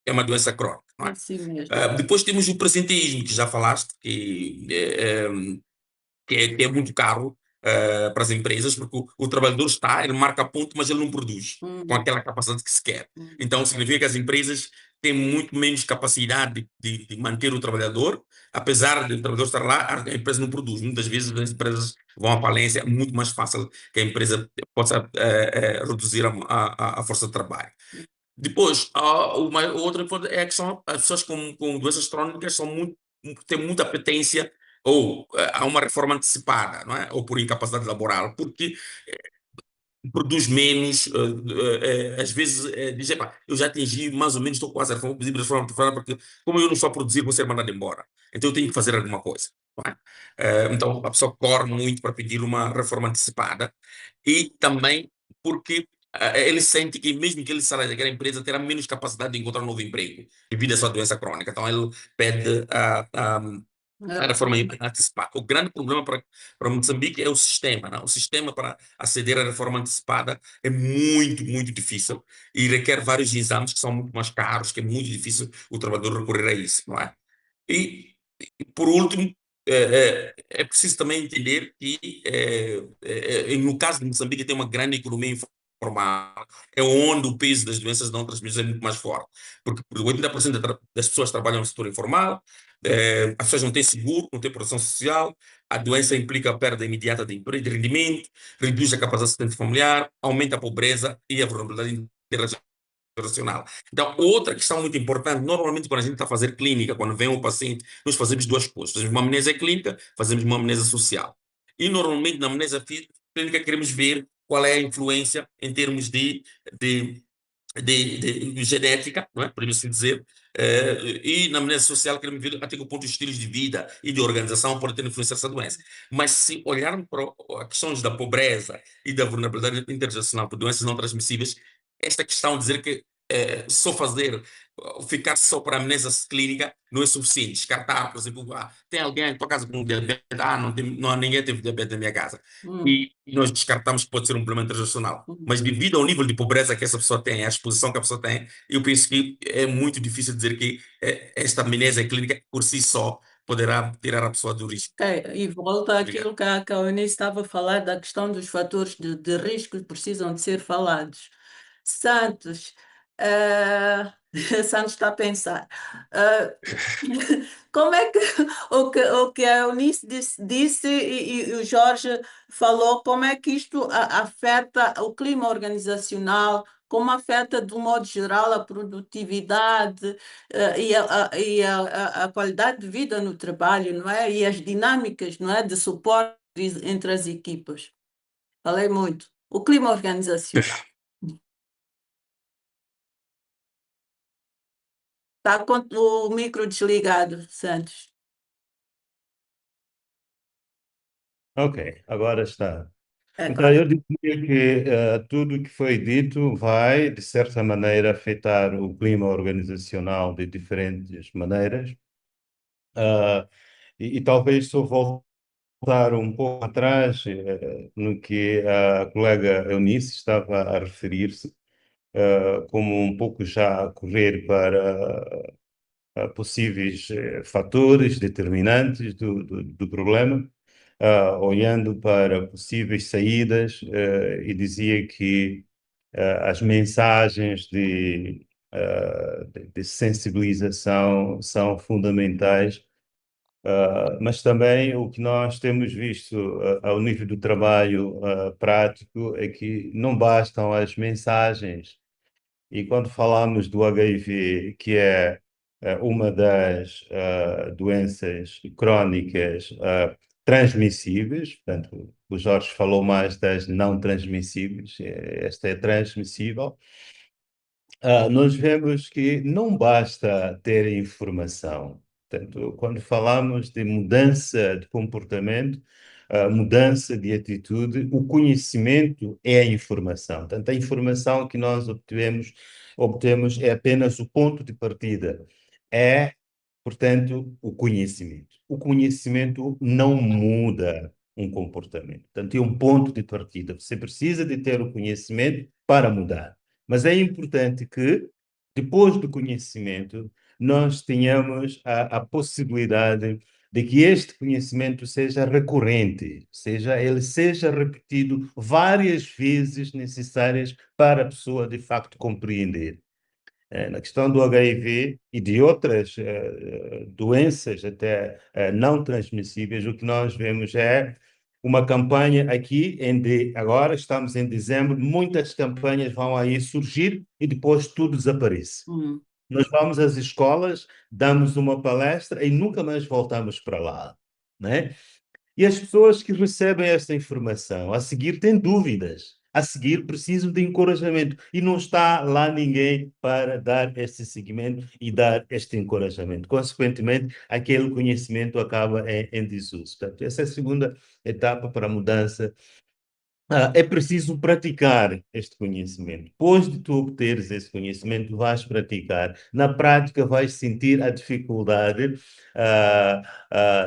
É uma doença crónica, não é? assim mesmo. Depois temos o presenteísmo, que já falaste, que é muito caro para as empresas, porque o trabalhador está, ele marca ponto, mas ele não produz com Hum, aquela capacidade que se quer. hum. Então, significa que as empresas têm muito menos capacidade de manter o trabalhador, apesar de o trabalhador estar lá, a empresa não produz. Muitas vezes as empresas vão à falência, é muito mais fácil que a empresa possa reduzir a força de trabalho. Depois, outra coisa é que são as pessoas com doenças crônicas têm muita apetência ou há uma reforma antecipada, não é? Ou por incapacidade laboral, porque produz menos, às vezes diz, "Epá, eu já atingi mais ou menos, estou quase a pedir reforma antecipada, porque como eu não só produzir, vou ser mandado embora. Então eu tenho que fazer alguma coisa. Não é? Então a pessoa corre muito para pedir uma reforma antecipada e também porque ele sente que mesmo que ele saia daquela empresa, terá menos capacidade de encontrar um novo emprego devido à sua doença crônica. Então ele pede a reforma antecipada. O grande problema para Moçambique é o sistema, não? O sistema para aceder à reforma antecipada é muito difícil e requer vários exames que são muito mais caros, que é muito difícil o trabalhador recorrer a isso, não é? E, por último, é preciso também entender que, no caso de Moçambique, tem uma grande economia informal, é onde o peso das doenças não transmissíveis é muito mais forte, porque 80% das pessoas trabalham no setor informal, as pessoas não têm seguro, não têm proteção social, a doença implica a perda imediata de emprego, de rendimento, reduz a capacidade de assistência familiar, aumenta a pobreza e a vulnerabilidade internacional. Então, outra questão muito importante, normalmente quando a gente está a fazer clínica, quando vem um paciente, nós fazemos duas coisas. Fazemos uma amnésia clínica, fazemos uma amnésia social. E normalmente na amnésia clínica queremos ver qual é a influência em termos de, de genética, não é? Por assim dizer, e na amnésia social queremos ver até que ponto os estilos de vida e de organização podem ter influência nessa doença. Mas se olharmos para as questões da pobreza e da vulnerabilidade intergeracional por doenças não transmissíveis, esta questão de dizer que só fazer, ficar só para a amnésia clínica não é suficiente. Descartar, por exemplo, tem alguém em tua casa com diabetes? Não há ninguém que teve diabetes na minha casa. Hum, E nós descartamos que pode ser um problema internacional. hum. Mas devido ao nível de pobreza que essa pessoa tem, à exposição que a pessoa tem, eu penso que é muito difícil dizer que esta amnésia clínica por si só poderá tirar a pessoa do risco. Ok, e volta Obrigado. àquilo que a Eunice estava a falar da questão dos fatores de risco que precisam de ser falados. Santos, Santos está a pensar. Ah, como é que o que a Eunice disse e o Jorge falou, como é que isto afeta o clima organizacional, como afeta, de um modo geral, a produtividade, e a qualidade de vida no trabalho, não é? E as dinâmicas, não é? De suporte entre as equipas. Falei muito. O clima organizacional. Está com o micro desligado, Santos. Ok, agora está. Então, Agora. eu diria que tudo o que foi dito vai, de certa maneira, afetar o clima organizacional de diferentes maneiras. Ah, e talvez só voltar um pouco atrás no que a colega Eunice estava a referir-se, como um pouco já a correr para possíveis fatores determinantes do problema, olhando para possíveis saídas, e dizia que as mensagens de sensibilização são fundamentais, mas também o que nós temos visto ao nível do trabalho prático é que não bastam as mensagens. E quando falamos do HIV, que é uma das doenças crónicas transmissíveis, portanto, o Jorge falou mais das não transmissíveis, esta é transmissível. Nós vemos que não basta ter informação. Portanto, quando falamos de mudança de comportamento, mudança de atitude, o conhecimento é a informação. Portanto, a informação que nós obtemos é apenas o ponto de partida. É, portanto, o conhecimento. O conhecimento não muda um comportamento. Portanto, é um ponto de partida. Você precisa de ter o conhecimento para mudar. Mas é importante que, depois do conhecimento, nós tenhamos a possibilidade de que este conhecimento seja recorrente, seja ele seja repetido várias vezes necessárias para a pessoa, de facto, compreender. Na questão do HIV e de outras doenças até não transmissíveis, o que nós vemos é uma campanha aqui, agora estamos em dezembro, muitas campanhas vão aí surgir e depois tudo desaparece. Hum. Nós vamos às escolas, damos uma palestra e nunca mais voltamos para lá, né? E as pessoas que recebem esta informação a seguir têm dúvidas, a seguir precisam de encorajamento e não está lá ninguém para dar este seguimento e dar este encorajamento. Consequentemente, aquele conhecimento acaba em desuso. Portanto, essa é a segunda etapa para a mudança. É preciso praticar este conhecimento. Depois de tu obteres esse conhecimento, vais praticar. Na prática, vais sentir a dificuldade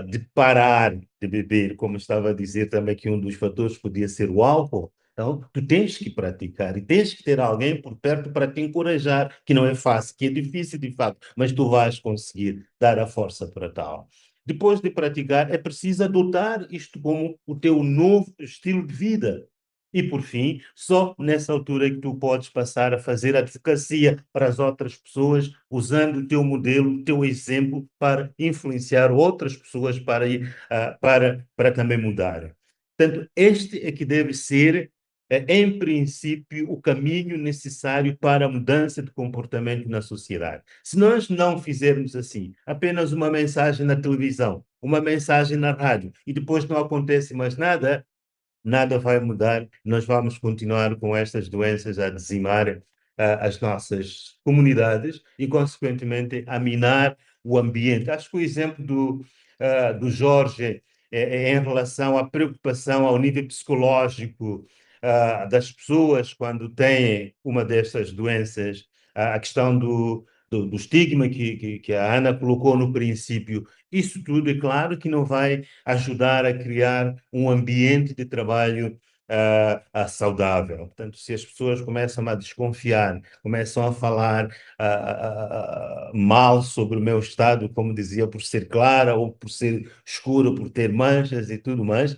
de parar de beber, como estava a dizer também que um dos fatores podia ser o álcool. Então, tu tens que praticar e tens que ter alguém por perto para te encorajar, que não é fácil, que é difícil de fato, mas tu vais conseguir dar a força para tal. Depois de praticar, é preciso adotar isto como o teu novo estilo de vida. E, por fim, só nessa altura é que tu podes passar a fazer advocacia para as outras pessoas, usando o teu modelo, o teu exemplo, para influenciar outras pessoas para também mudar. Portanto, este é que deve ser, em princípio, o caminho necessário para a mudança de comportamento na sociedade. Se nós não fizermos assim, apenas uma mensagem na televisão, uma mensagem na rádio, e depois não acontece mais nada, nada vai mudar, nós vamos continuar com estas doenças a dizimar as nossas comunidades e, consequentemente, a minar o ambiente. Acho que o exemplo do Jorge em relação à preocupação ao nível psicológico das pessoas quando têm uma destas doenças, a questão do estigma que a Ana colocou no princípio, isso tudo, é claro que não vai ajudar a criar um ambiente de trabalho saudável. Portanto, se as pessoas começam a desconfiar, começam a falar mal sobre o meu estado, como dizia, por ser clara ou por ser escura, por ter manchas e tudo mais,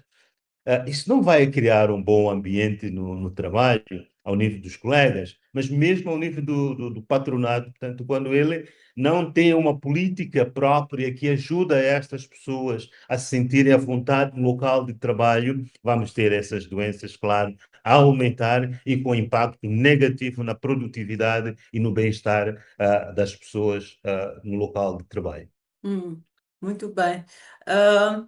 isso não vai criar um bom ambiente no trabalho, ao nível dos colegas, mas mesmo ao nível do patronato. Portanto, quando ele não tem uma política própria que ajuda estas pessoas a se sentirem à vontade no local de trabalho, vamos ter essas doenças, claro, a aumentar e com impacto negativo na produtividade e no bem-estar das pessoas no local de trabalho. Hum, muito bem. Ah,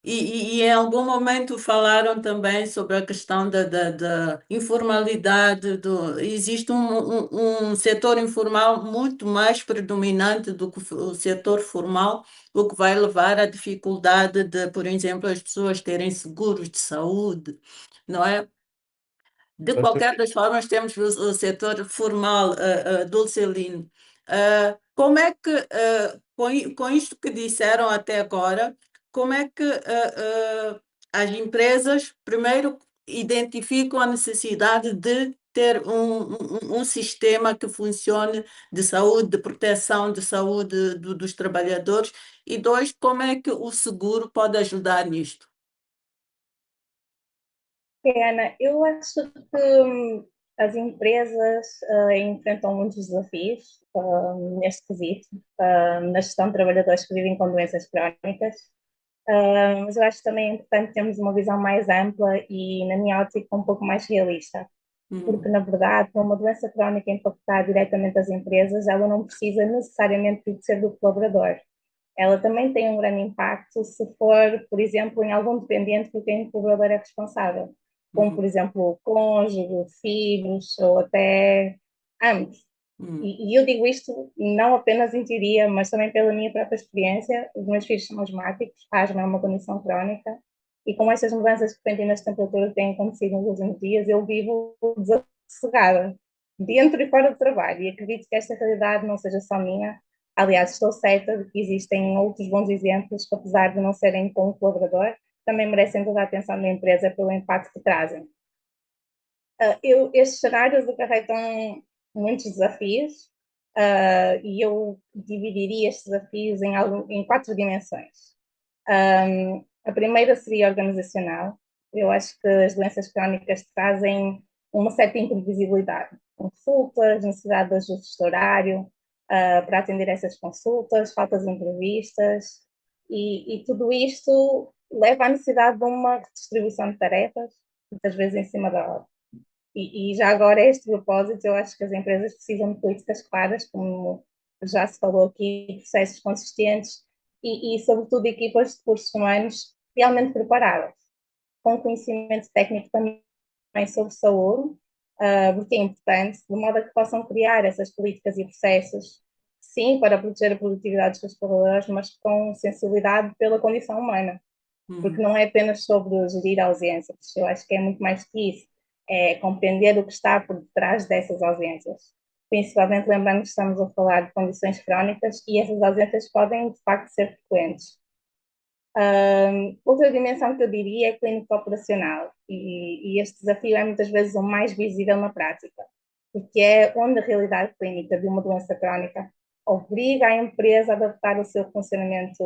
e em algum momento falaram também sobre a questão da informalidade. Existe um setor informal muito mais predominante do que o setor formal, o que vai levar à dificuldade de, por exemplo, as pessoas terem seguros de saúde, não é? De qualquer das formas, temos o setor formal, Dulcelino. Como é que, com isto que disseram até agora, como é que as empresas, primeiro, identificam a necessidade de ter um sistema que funcione de saúde, de proteção de saúde dos trabalhadores, e dois, como é que o seguro pode ajudar nisto? Ana, eu acho que as empresas enfrentam muitos desafios neste quesito, na gestão de trabalhadores que vivem com doenças crónicas, mas eu acho que também é importante termos uma visão mais ampla e, na minha ótica, um pouco mais realista, porque, na verdade, para uma doença crónica impactar diretamente as empresas, ela não precisa necessariamente de ser do colaborador. Ela também tem um grande impacto se for, por exemplo, em algum dependente por quem o colaborador é responsável, como, por exemplo, o cônjuge, filhos ou até ambos. E eu digo isto não apenas em teoria, mas também pela minha própria experiência. Os meus filhos são asmáticos, asma é uma condição crónica, e com estas mudanças repentinas de temperatura que têm acontecido nos últimos dias, eu vivo desassossegada, dentro e fora do trabalho, e acredito que esta realidade não seja só minha. Aliás, estou certa de que existem outros bons exemplos que, apesar de não serem com o colaborador, também merecem toda a atenção da empresa pelo impacto que trazem. Estes cenários acarretam muitos desafios, e eu dividiria estes desafios em 4 dimensões. A primeira seria organizacional. Eu acho que as doenças crónicas trazem uma certa imprevisibilidade. Consultas, necessidade de ajuste de horário para atender essas consultas, faltas imprevistas, e tudo isto leva à necessidade de uma distribuição de tarefas, muitas vezes em cima da hora. E já agora, a este propósito, eu acho que as empresas precisam de políticas claras, como já se falou aqui, processos consistentes e sobretudo, equipas de recursos humanos realmente preparadas, com conhecimento técnico também sobre saúde, porque é importante, de modo a que possam criar essas políticas e processos, sim, para proteger a produtividade dos seus colaboradores, mas com sensibilidade pela condição humana, porque não é apenas sobre gerir ausências, eu acho que é muito mais que isso, é compreender o que está por detrás dessas ausências. Principalmente lembrando que estamos a falar de condições crónicas e essas ausências podem, de facto, ser frequentes. Outra dimensão que eu diria é clínico operacional, e este desafio é muitas vezes o mais visível na prática, porque é onde a realidade clínica de uma doença crónica obriga a empresa a adaptar o seu funcionamento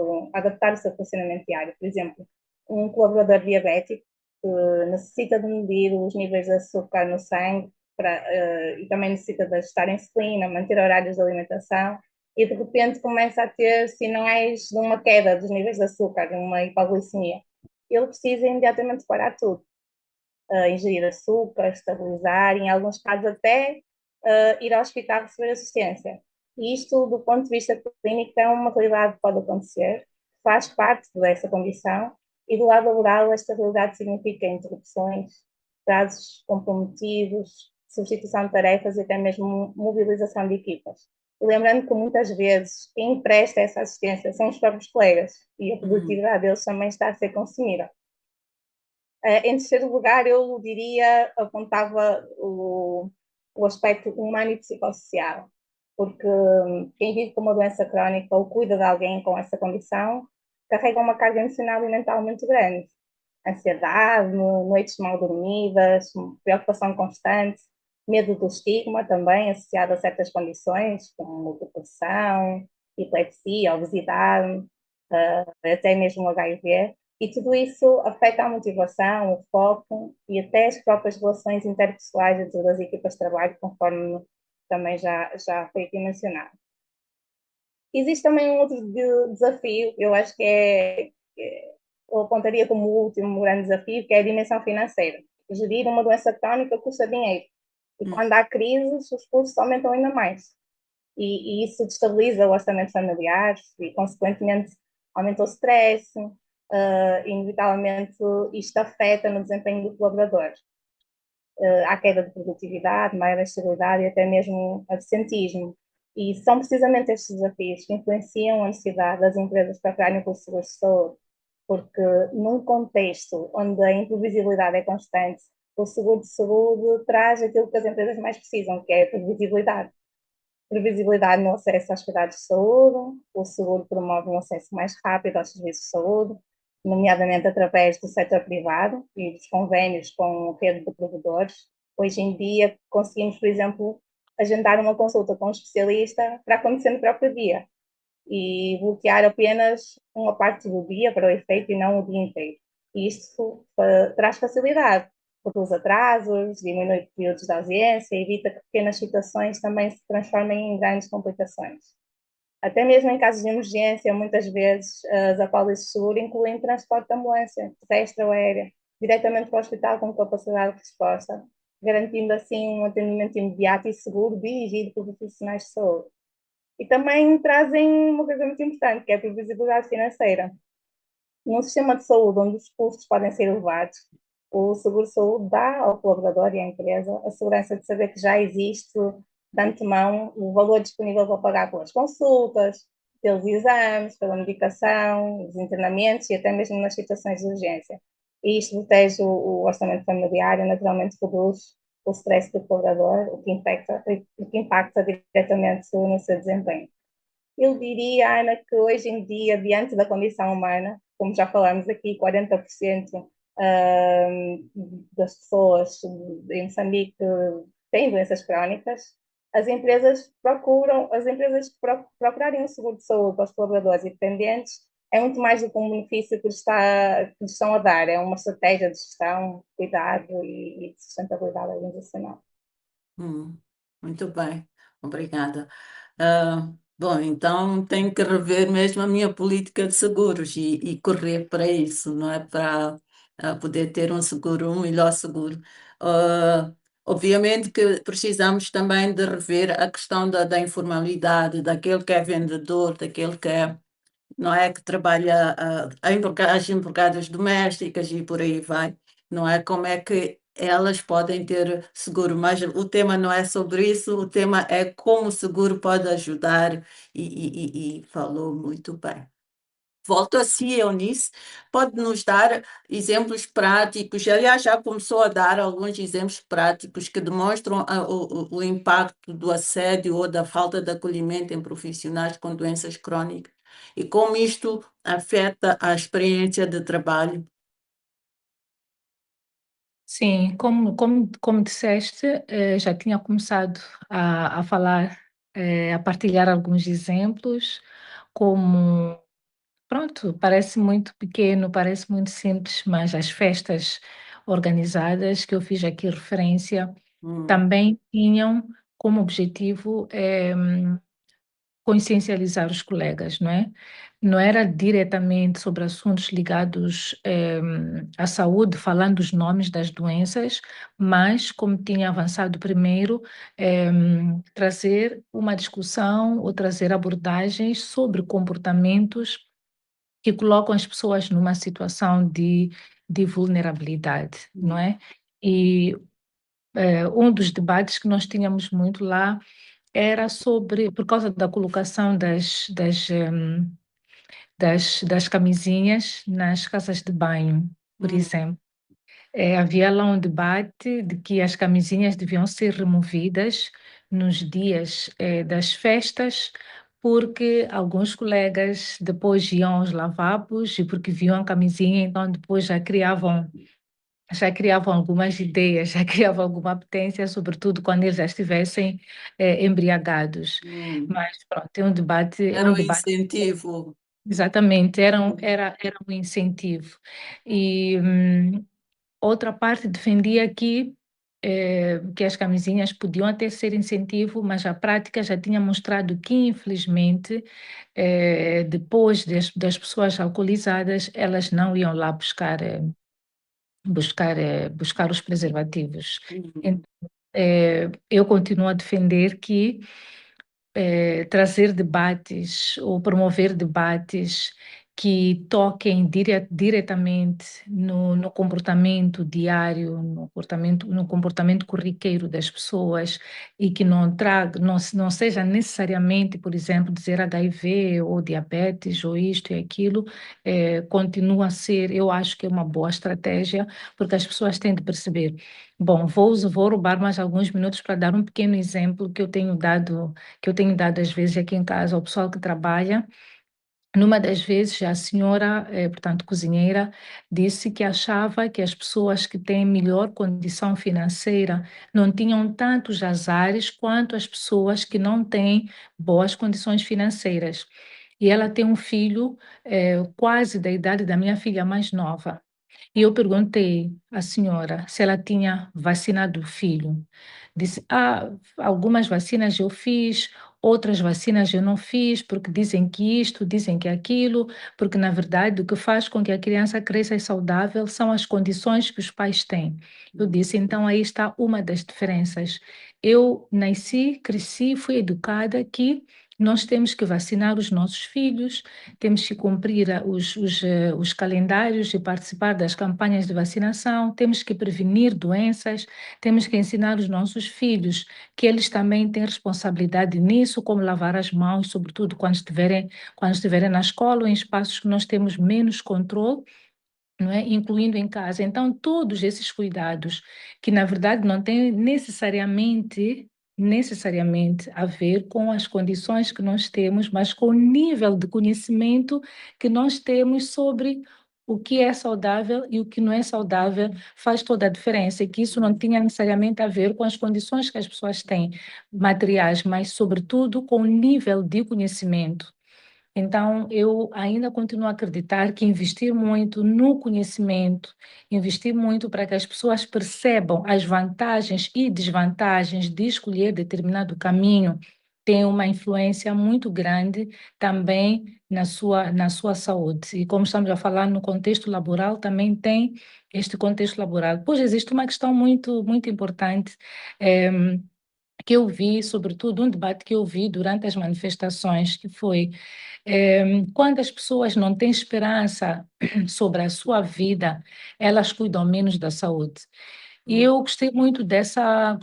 diário. Por exemplo, um colaborador diabético que necessita de medir os níveis de açúcar no sangue e também necessita de ajustar a insulina, manter horários de alimentação, e de repente começa a ter sinais de uma queda dos níveis de açúcar, de uma hipoglicemia. Ele precisa imediatamente parar tudo, ingerir açúcar, estabilizar, em alguns casos até ir ao hospital receber assistência. E isto, do ponto de vista clínico, é uma realidade que pode acontecer, faz parte dessa condição, e do lado laboral esta realidade significa interrupções, prazos comprometidos, substituição de tarefas e até mesmo mobilização de equipas. E lembrando que muitas vezes quem presta essa assistência são os próprios colegas e a produtividade deles também está a ser consumida. Em terceiro lugar, eu diria, apontava o aspecto humano e psicossocial, porque quem vive com uma doença crónica ou cuida de alguém com essa condição carrega uma carga emocional e mental muito grande. Ansiedade, noites mal dormidas, preocupação constante, medo do estigma também associado a certas condições, como depressão, epilepsia, obesidade, até mesmo HIV. E tudo isso afeta a motivação, o foco e até as próprias relações interpessoais entre as equipas de trabalho, conforme também já foi aqui mencionado. Existe também um outro desafio, eu acho que eu apontaria como o último grande desafio, que é a dimensão financeira. Gerir uma doença crónica custa dinheiro. E quando há crises, os custos aumentam ainda mais. E isso destabiliza o orçamento familiar e, consequentemente, aumenta o stress. Inevitavelmente, isto afeta no desempenho do colaborador. Há queda de produtividade, maior estabilidade e até mesmo absentismo. E são precisamente estes desafios que influenciam a necessidade das empresas procurarem pelo seguro de saúde, porque num contexto onde a imprevisibilidade é constante, o seguro de saúde traz aquilo que as empresas mais precisam, que é a previsibilidade. Previsibilidade no acesso aos cuidados de saúde, o seguro promove um acesso mais rápido aos serviços de saúde, nomeadamente através do setor privado e dos convênios com rede de provedores. Hoje em dia conseguimos, por exemplo, agendar uma consulta com um especialista para acontecer no próprio dia e bloquear apenas uma parte do dia para o efeito e não o dia inteiro. E isto traz facilidade, reduz atrasos, diminui períodos de ausência, evita que pequenas situações também se transformem em grandes complicações. Até mesmo em casos de emergência, muitas vezes as apólices de seguro incluem transporte de ambulância, terrestre ou aérea, diretamente para o hospital com capacidade de resposta, garantindo assim um atendimento imediato e seguro dirigido por profissionais de saúde. E também trazem uma coisa muito importante, que é a previsibilidade financeira. Num sistema de saúde onde os custos podem ser elevados, o seguro-saúde dá ao colaborador e à empresa a segurança de saber que já existe de antemão o valor disponível para pagar pelas consultas, pelos exames, pela medicação, os internamentos e até mesmo nas situações de urgência. E isto protege o orçamento familiar e naturalmente reduz o stress do colaborador, o que impacta diretamente no seu desempenho. Eu diria, Ana, que hoje em dia, diante da condição humana, como já falamos aqui, 40% das pessoas em Moçambique têm doenças crónicas. As empresas procurarem um seguro de saúde para os colaboradores e dependentes é muito mais do que um benefício que lhes estão a dar, é uma estratégia de gestão, cuidado e de sustentabilidade organizacional. Muito bem, obrigada. Bom, então tenho que rever mesmo a minha política de seguros e correr para isso, não é? Para poder ter um seguro, um melhor seguro. Ah, Obviamente que precisamos também de rever a questão da informalidade, daquele que é vendedor, daquele que é, não é, que trabalha, as empregadas domésticas e por aí vai, não é? Como é que elas podem ter seguro, mas o tema não é sobre isso, o tema é como o seguro pode ajudar e falou muito bem. Volto a si, Eunice, pode nos dar exemplos práticos, aliás, já começou a dar alguns exemplos práticos que demonstram o impacto do assédio ou da falta de acolhimento em profissionais com doenças crónicas e como isto afeta a experiência de trabalho. Sim, como disseste, já tinha começado a falar, a partilhar alguns exemplos, como, pronto, parece muito pequeno, parece muito simples, mas as festas organizadas que eu fiz aqui referência Hum, também tinham como objetivo consciencializar os colegas, não é? Não era diretamente sobre assuntos ligados à saúde, falando os nomes das doenças, mas, como tinha avançado primeiro, trazer uma discussão ou trazer abordagens sobre comportamentos que colocam as pessoas numa situação de vulnerabilidade, não é? E um dos debates que nós tínhamos muito lá era sobre, por causa da colocação das camisinhas nas casas de banho, por hum, exemplo. Havia lá um debate de que as camisinhas deviam ser removidas nos dias das festas, porque alguns colegas depois iam aos lavabos e porque viam a camisinha, então depois já criavam algumas ideias, já criavam alguma apetência, sobretudo quando eles já estivessem embriagados. hum. Mas pronto, é Era um um debate, incentivo. exatamente, era um incentivo. E outra parte defendia que as camisinhas podiam até ser incentivo, mas a prática já tinha mostrado que, infelizmente, depois das pessoas alcoolizadas, elas não iam lá buscar os preservativos. Hum, Então, eu continuo a defender que trazer debates ou promover debates que toquem diretamente no comportamento diário, no comportamento corriqueiro das pessoas e que não seja necessariamente, por exemplo, dizer HIV ou diabetes ou isto e aquilo, continua a ser, eu acho que é uma boa estratégia, porque as pessoas têm de perceber. Bom, vou roubar mais alguns minutos para dar um pequeno exemplo que eu tenho dado às vezes aqui em casa ao pessoal que trabalha. Numa das vezes, a senhora, portanto, cozinheira, disse que achava que as pessoas que têm melhor condição financeira não tinham tantos azares quanto as pessoas que não têm boas condições financeiras. E ela tem um filho, quase da idade da minha filha mais nova. E eu perguntei à senhora se ela tinha vacinado o filho. Disse, algumas vacinas eu fiz, outras vacinas eu não fiz, porque dizem que isto, dizem que aquilo, porque na verdade o que faz com que a criança cresça saudável são as condições que os pais têm. Eu disse, então aí está uma das diferenças. Eu nasci, cresci, fui educada que nós temos que vacinar os nossos filhos, temos que cumprir os calendários e participar das campanhas de vacinação, temos que prevenir doenças, temos que ensinar os nossos filhos que eles também têm responsabilidade nisso, como lavar as mãos, sobretudo quando estiverem na escola ou em espaços que nós temos menos controle, não é? Incluindo em casa. Então, todos esses cuidados, que na verdade não têm necessariamente necessariamente a ver com as condições que nós temos, mas com o nível de conhecimento que nós temos sobre o que é saudável e o que não é saudável faz toda a diferença, e que isso não tinha necessariamente a ver com as condições que as pessoas têm materiais, mas sobretudo com o nível de conhecimento. Então, eu ainda continuo a acreditar que investir muito no conhecimento, investir muito para que as pessoas percebam as vantagens e desvantagens de escolher determinado caminho, tem uma influência muito grande também na sua saúde. E como estamos a falar no contexto laboral, também tem este contexto laboral. Pois existe uma questão muito, muito importante, eh, que eu vi, sobretudo um debate que eu vi durante as manifestações, que foi quando as pessoas não têm esperança sobre a sua vida, elas cuidam menos da saúde. E eu gostei muito dessa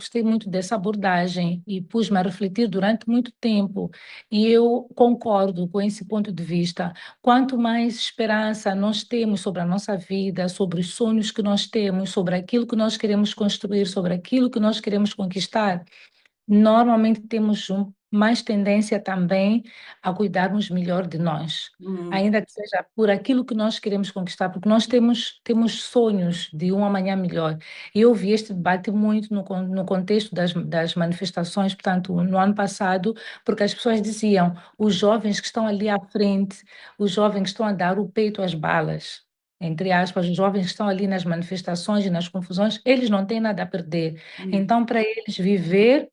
abordagem e pus-me a refletir durante muito tempo. E eu concordo com esse ponto de vista. Quanto mais esperança nós temos sobre a nossa vida, sobre os sonhos que nós temos, sobre aquilo que nós queremos construir, sobre aquilo que nós queremos conquistar, normalmente temos mais tendência também a cuidarmos melhor de nós, Hum. ainda que seja por aquilo que nós queremos conquistar, porque nós temos sonhos de um amanhã melhor. E eu vi este debate muito no contexto das manifestações, portanto, no ano passado, porque as pessoas diziam, os jovens que estão ali à frente, os jovens que estão a dar o peito às balas, entre aspas, os jovens que estão ali nas manifestações e nas confusões, eles não têm nada a perder. Então, para eles viver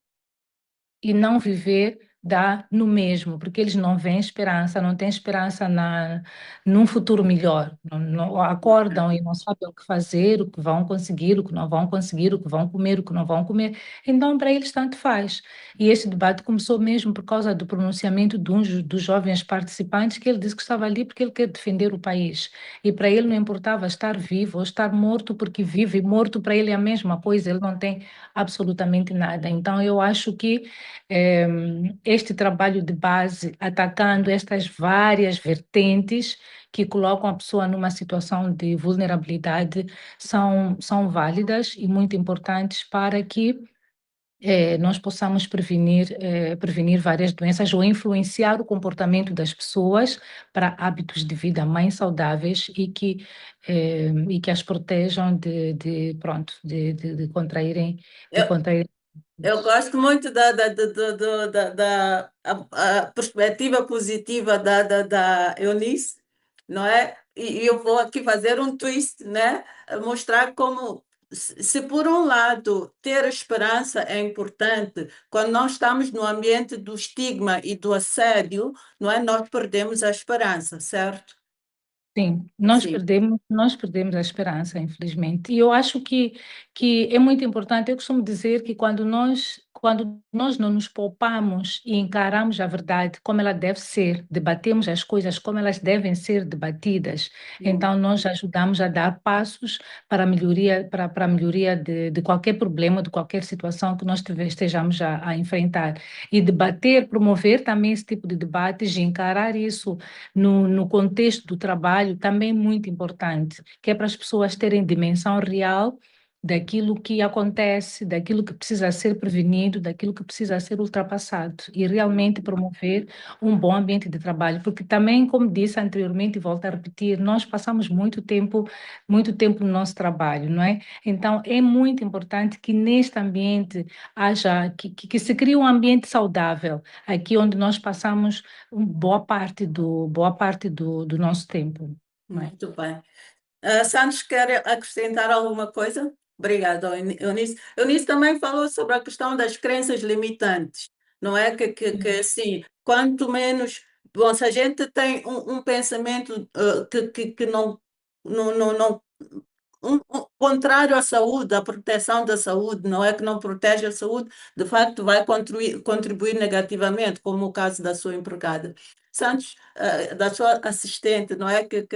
e não viver dá no mesmo, porque eles não veem esperança, não têm esperança num futuro melhor, não acordam e não sabem o que fazer, o que vão conseguir, o que não vão conseguir, o que vão comer, o que não vão comer, então para eles tanto faz. E esse debate começou mesmo por causa do pronunciamento de um dos jovens participantes, que ele disse que estava ali porque ele quer defender o país, e para ele não importava estar vivo ou estar morto, porque vivo e morto para ele é a mesma coisa, ele não tem absolutamente nada. Então eu acho que eh, este trabalho de base, atacando estas várias vertentes que colocam a pessoa numa situação de vulnerabilidade, são válidas e muito importantes para que nós possamos prevenir várias doenças ou influenciar o comportamento das pessoas para hábitos de vida mais saudáveis e que as protejam de contraírem, de Eu, contraírem. eu gosto muito da perspectiva positiva da Eunice, não é? E eu vou aqui fazer um twist, né? Mostrar como, se por um lado ter esperança é importante, quando nós estamos no ambiente do estigma e do assédio, não é? Nós perdemos a esperança, certo? Sim, nós Sim. perdemos, nós perdemos a esperança, infelizmente. E eu acho que é muito importante. Eu costumo dizer que quando nós não nos poupamos e encaramos a verdade como ela deve ser, debatemos as coisas como elas devem ser debatidas, então nós ajudamos a dar passos para a melhoria de qualquer problema, de qualquer situação que nós estejamos a enfrentar. E debater, promover também esse tipo de debates e encarar isso no contexto do trabalho também é muito importante, que é para as pessoas terem dimensão real daquilo que acontece, daquilo que precisa ser prevenido, daquilo que precisa ser ultrapassado e realmente promover um bom ambiente de trabalho, porque também, como disse anteriormente e volto a repetir, nós passamos muito tempo no nosso trabalho, não é? Então, é muito importante que neste ambiente que se crie um ambiente saudável, aqui onde nós passamos boa parte do nosso tempo. Não é? Muito bem. Santos, quer acrescentar alguma coisa? Obrigada, Eunice. Eunice também falou sobre a questão das crenças limitantes, não é? Que assim, quanto menos. Bom, se a gente tem um pensamento que não contrário à saúde, à proteção da saúde, não é que não protege a saúde, de facto vai contribuir negativamente, como o caso da sua empregada. Santos, da sua assistente, não é? E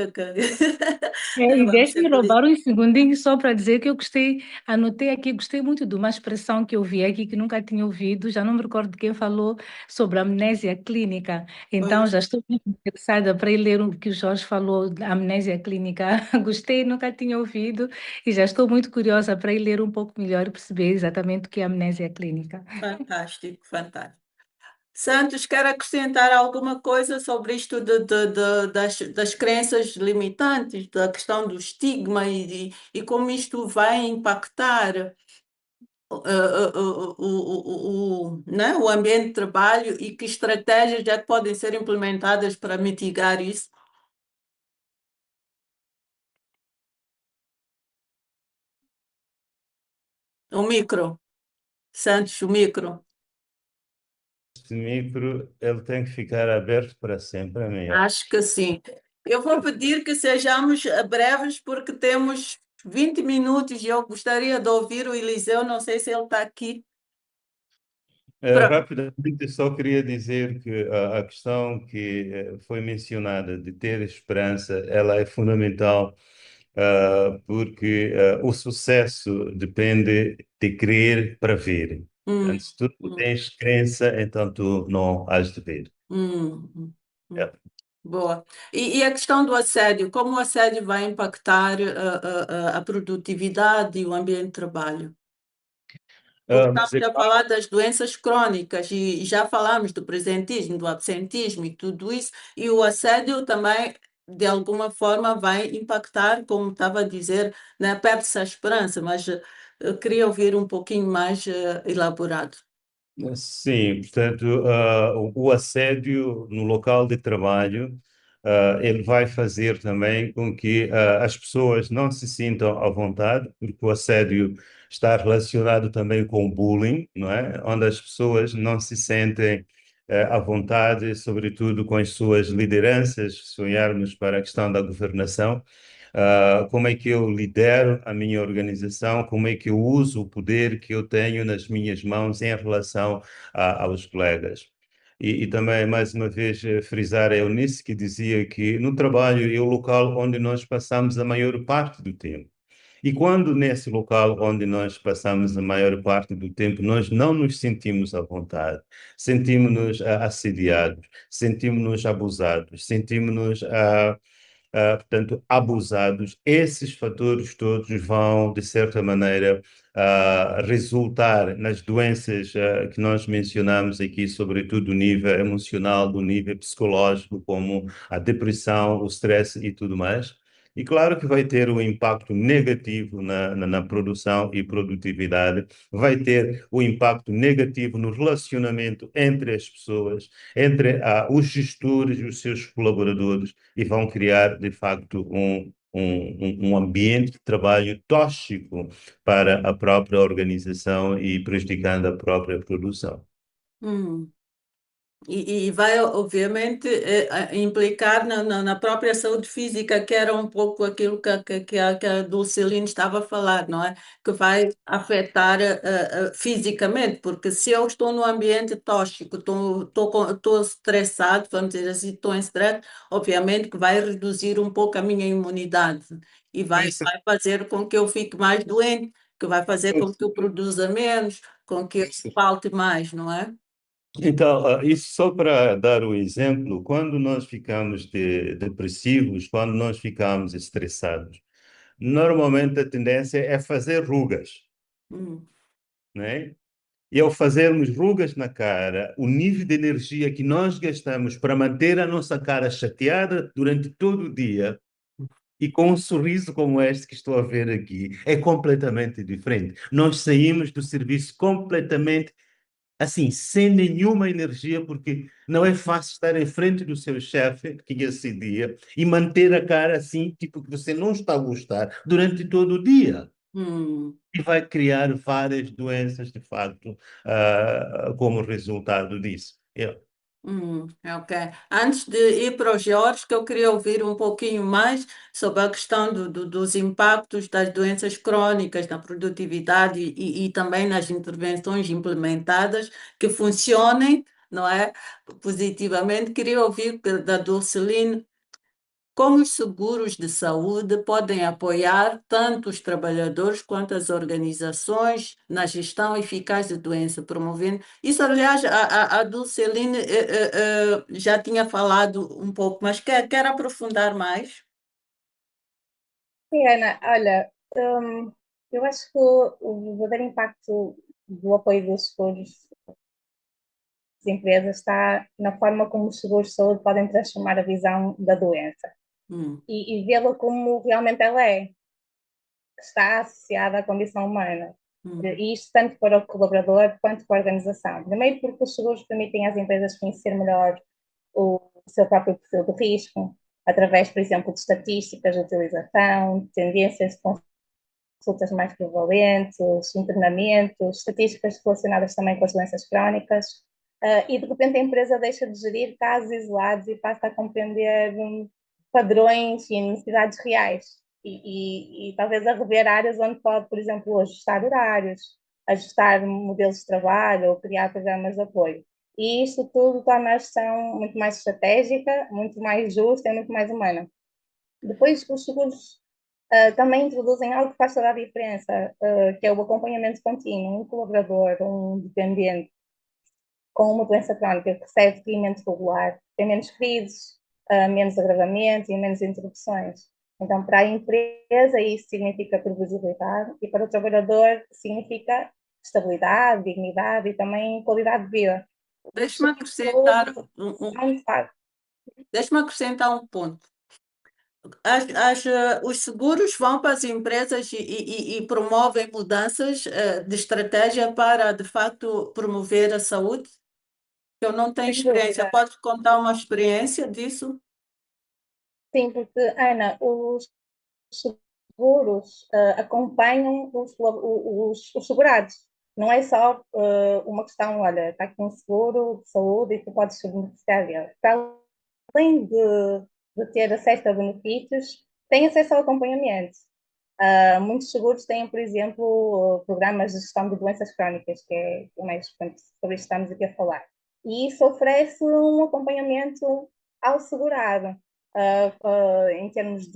Você deixe-me podia. roubar um segundinho só para dizer que eu gostei, anotei aqui, gostei muito de uma expressão que eu vi aqui que nunca tinha ouvido, já não me recordo de quem falou sobre amnésia clínica. Então Pois. já estou muito interessada para ir ler o que o Jorge falou, da amnésia clínica. Gostei, nunca tinha ouvido e já já estou muito curiosa para ir ler um pouco melhor e perceber exatamente o que é amnésia clínica. Fantástico, fantástico. Santos, quer acrescentar alguma coisa sobre isto das crenças limitantes, da questão do estigma e como isto vai impactar né, o ambiente de trabalho e que estratégias já podem ser implementadas para mitigar isso? O micro, Santos, o micro. Este micro, ele tem que ficar aberto para sempre, é melhor. Acho que sim. Eu vou pedir que sejamos breves, porque temos 20 minutos e eu gostaria de ouvir o Eliseu, não sei se ele está aqui. Pronto. Rapidamente, só queria dizer que a questão que foi mencionada de ter esperança, ela é fundamental, porque o sucesso depende de crer para ver. Hum, Portanto, se tu não hum, tens crença, então tu não has de ver. hum, É. Boa. E a questão do assédio, como o assédio vai impactar a produtividade e o ambiente de trabalho? Porque Mas estamos a falar das doenças crônicas e já falamos do presentismo, do absentismo e tudo isso, e o assédio também, de alguma forma, vai impactar, como estava a dizer, né? Perde-se a esperança, mas eu queria ouvir um pouquinho mais elaborado. Sim, portanto, o assédio no local de trabalho, ele vai fazer também com que as pessoas não se sintam à vontade, porque o assédio está relacionado também com o bullying, não é? Onde as pessoas não se sentem à vontade, sobretudo com as suas lideranças, se olharmos para a questão da governação. Como é que eu lidero a minha organização, como é que eu uso o poder que eu tenho nas minhas mãos em relação aos colegas. E também, mais uma vez, frisar a Eunice, que dizia que no trabalho é o local onde nós passamos a maior parte do tempo. E quando nesse local onde nós passamos a maior parte do tempo, nós não nos sentimos à vontade, sentimos-nos assediados, sentimos-nos abusados, sentimos-nos portanto, abusados, esses fatores todos vão, de certa maneira, resultar nas doenças que nós mencionamos aqui, sobretudo do nível emocional, do nível psicológico, como a depressão, o stress e tudo mais. E claro que vai ter um impacto negativo na produção e produtividade, vai ter o impacto negativo no relacionamento entre as pessoas, entre os gestores e os seus colaboradores, e vão criar, de facto, um ambiente de trabalho tóxico para a própria organização e prejudicando a própria produção. Hum. E vai, obviamente, implicar na própria saúde física, que era um pouco aquilo que a Dulceline estava a falar, não é? Que vai afetar fisicamente, porque se eu estou num ambiente tóxico, estou estressado, vamos dizer assim, estou em stress, obviamente que vai reduzir um pouco a minha imunidade e vai fazer com que eu fique mais doente, que vai fazer com que eu produza menos, com que eu falte mais, não é? Então, isso só para dar o exemplo, quando nós ficamos depressivos, quando nós ficamos estressados, normalmente a tendência é fazer rugas, Hum. né? E ao fazermos rugas na cara, o nível de energia que nós gastamos para manter a nossa cara chateada durante todo o dia e com um sorriso como este que estou a ver aqui, é completamente diferente. Nós saímos do serviço completamente assim, sem nenhuma energia, porque não é fácil estar em frente do seu chefe, que esse dia, e manter a cara assim, tipo que você não está a gostar durante todo o dia. Hum. E vai criar várias doenças, de facto, como resultado disso. Ok. Antes de ir para o Jorge, que eu queria ouvir um pouquinho mais sobre a questão dos impactos das doenças crônicas na produtividade e também nas intervenções implementadas que funcionem, não é? Positivamente. Queria ouvir da Dulceline como os seguros de saúde podem apoiar tanto os trabalhadores quanto as organizações na gestão eficaz de doença, promovendo. Isso, aliás, a Dulceline já tinha falado um pouco, mas quer aprofundar mais? Sim, Ana, olha, Eu acho que o verdadeiro impacto do apoio dos seguros das empresas está na forma como os seguros de saúde podem transformar a visão da doença Hum, e vê-la como realmente ela é, que está associada à condição humana. hum, E isto tanto para o colaborador quanto para a organização. Primeiro porque os seguros permitem às empresas conhecer melhor o seu próprio perfil de risco, através, por exemplo, de estatísticas de utilização, tendências de consultas mais prevalentes, internamentos, estatísticas relacionadas também com as doenças crónicas, e de repente a empresa deixa de gerir casos isolados e passa a compreender padrões e necessidades reais. E talvez a rever áreas onde pode, por exemplo, ajustar horários, ajustar modelos de trabalho ou criar programas de apoio. E isto tudo torna a gestão muito mais estratégica, muito mais justa e muito mais humana. Depois, os seguros também introduzem algo que faz toda a diferença, que é o acompanhamento contínuo. Um colaborador, um dependente com uma doença crónica que recebe seguimento regular, tem menos crises, menos agravamentos e menos interrupções. Então, para a empresa, isso significa previsibilidade e para o trabalhador significa estabilidade, dignidade e também qualidade de vida. Deixa-me acrescentar Deixa-me acrescentar um ponto. Os seguros vão para as empresas e promovem mudanças de estratégia para, de facto, promover a saúde? Eu não tenho experiência. Pode contar uma experiência disso? Sim, porque, Ana, os seguros acompanham os segurados. Não é só uma questão, olha, está aqui um seguro de saúde e tu podes beneficiar dele. Para além de ter acesso a benefícios, tem acesso ao acompanhamento. Muitos seguros têm, por exemplo, programas de gestão de doenças crónicas, que é mais sobre isso que estamos aqui a falar. E isso oferece um acompanhamento ao segurado, em termos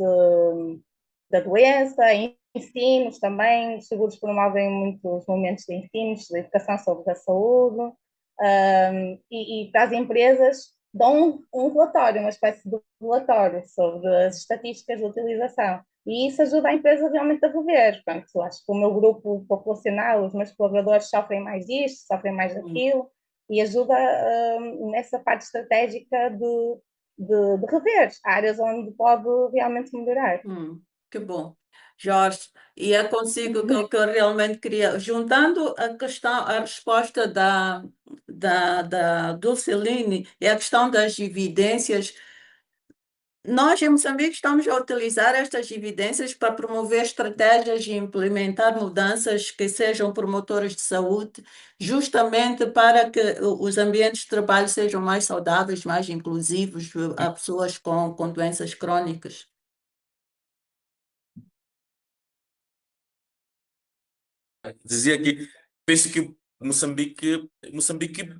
da doença, ensinos também. Os seguros promovem muitos momentos de ensinos, de educação sobre a saúde, e para as empresas dão um relatório, uma espécie de relatório sobre as estatísticas de utilização. E isso ajuda a empresa realmente a rever. Portanto, acho que o meu grupo populacional, os meus colaboradores sofrem mais disto, sofrem mais daquilo, e ajuda nessa parte estratégica de rever áreas onde pode realmente melhorar. Que bom. Jorge, e é consigo que eu realmente queria, juntando a questão, a resposta da Dulceline e a questão das evidências. Nós, em Moçambique, estamos a utilizar estas evidências para promover estratégias e implementar mudanças que sejam promotoras de saúde, justamente para que os ambientes de trabalho sejam mais saudáveis, mais inclusivos a pessoas com doenças crónicas. Dizia que penso que Moçambique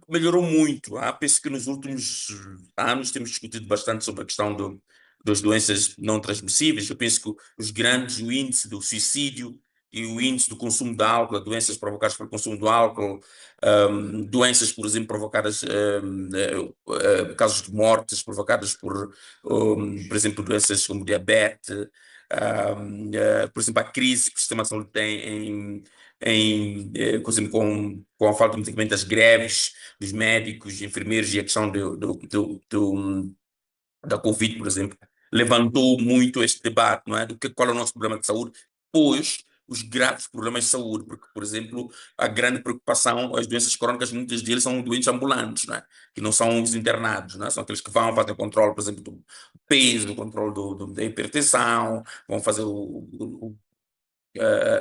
melhorou muito. Penso que nos últimos anos temos discutido bastante sobre a questão das doenças não transmissíveis. Eu penso que o índice do suicídio e o índice do consumo de álcool, doenças provocadas pelo consumo do álcool, doenças, por exemplo, provocadas, casos de mortes provocadas por exemplo, doenças como diabetes, por exemplo, a crise que o sistema de saúde tem por exemplo, com a falta de medicamentos, as greves dos médicos, enfermeiros e a questão da Covid, por exemplo, levantou muito este debate, não é? Qual é o nosso problema de saúde, pois os graves problemas de saúde, porque, por exemplo, a grande preocupação, as doenças crónicas, muitas deles são doentes ambulantes, não é? Que não são os internados, não é? São aqueles que vão fazer o controle, por exemplo, do peso, o controle da hipertensão, vão fazer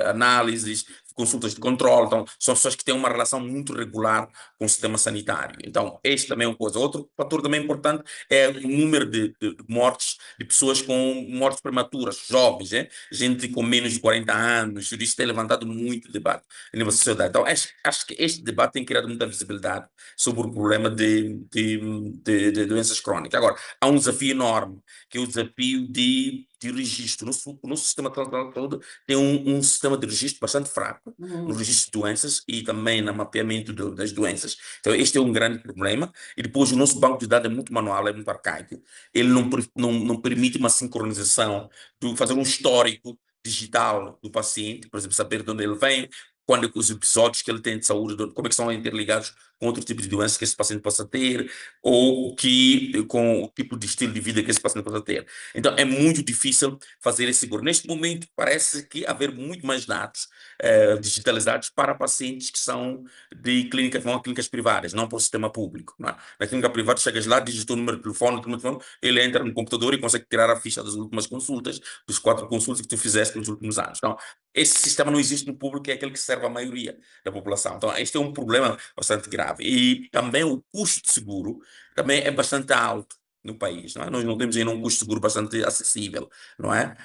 análises, consultas de controle. Então, são pessoas que têm uma relação muito regular com o sistema sanitário. Então, este também é uma coisa. Outro fator também importante é o número de mortes, de pessoas com mortes prematuras, jovens, gente com menos de 40 anos. Isso tem levantado muito debate na sociedade. Então, acho que este debate tem criado muita visibilidade sobre o problema de doenças crónicas. Agora, há um desafio enorme, que é o desafio de registro. O nosso sistema de saúde tem um sistema de registro bastante fraco, no registro de doenças e também no mapeamento das doenças. Então, este é um grande problema. E depois, o nosso banco de dados é muito manual, é muito arcaico. Ele não permite uma sincronização, fazer um histórico digital do paciente, por exemplo, saber de onde ele vem, quando é que os episódios que ele tem de saúde, como é que são interligados com outro tipo de doença que esse paciente possa ter, ou com o tipo de estilo de vida que esse paciente possa ter. Então, é muito difícil fazer esse seguro. Neste momento, parece que haver muito mais dados digitalizados para pacientes que são de clínicas, vão a clínicas privadas, não para o sistema público. Não é? Na clínica privada, chegas lá, digitas o número de telefone, ele entra no computador e consegue tirar a ficha das últimas consultas, dos 4 consultas que tu fizeste nos últimos anos. Então, esse sistema não existe no público, que é aquele que serve à maioria da população. Então, este é um problema bastante grave. E também o custo de seguro também é bastante alto no país, não é? Nós não temos ainda um custo de seguro bastante acessível, não é?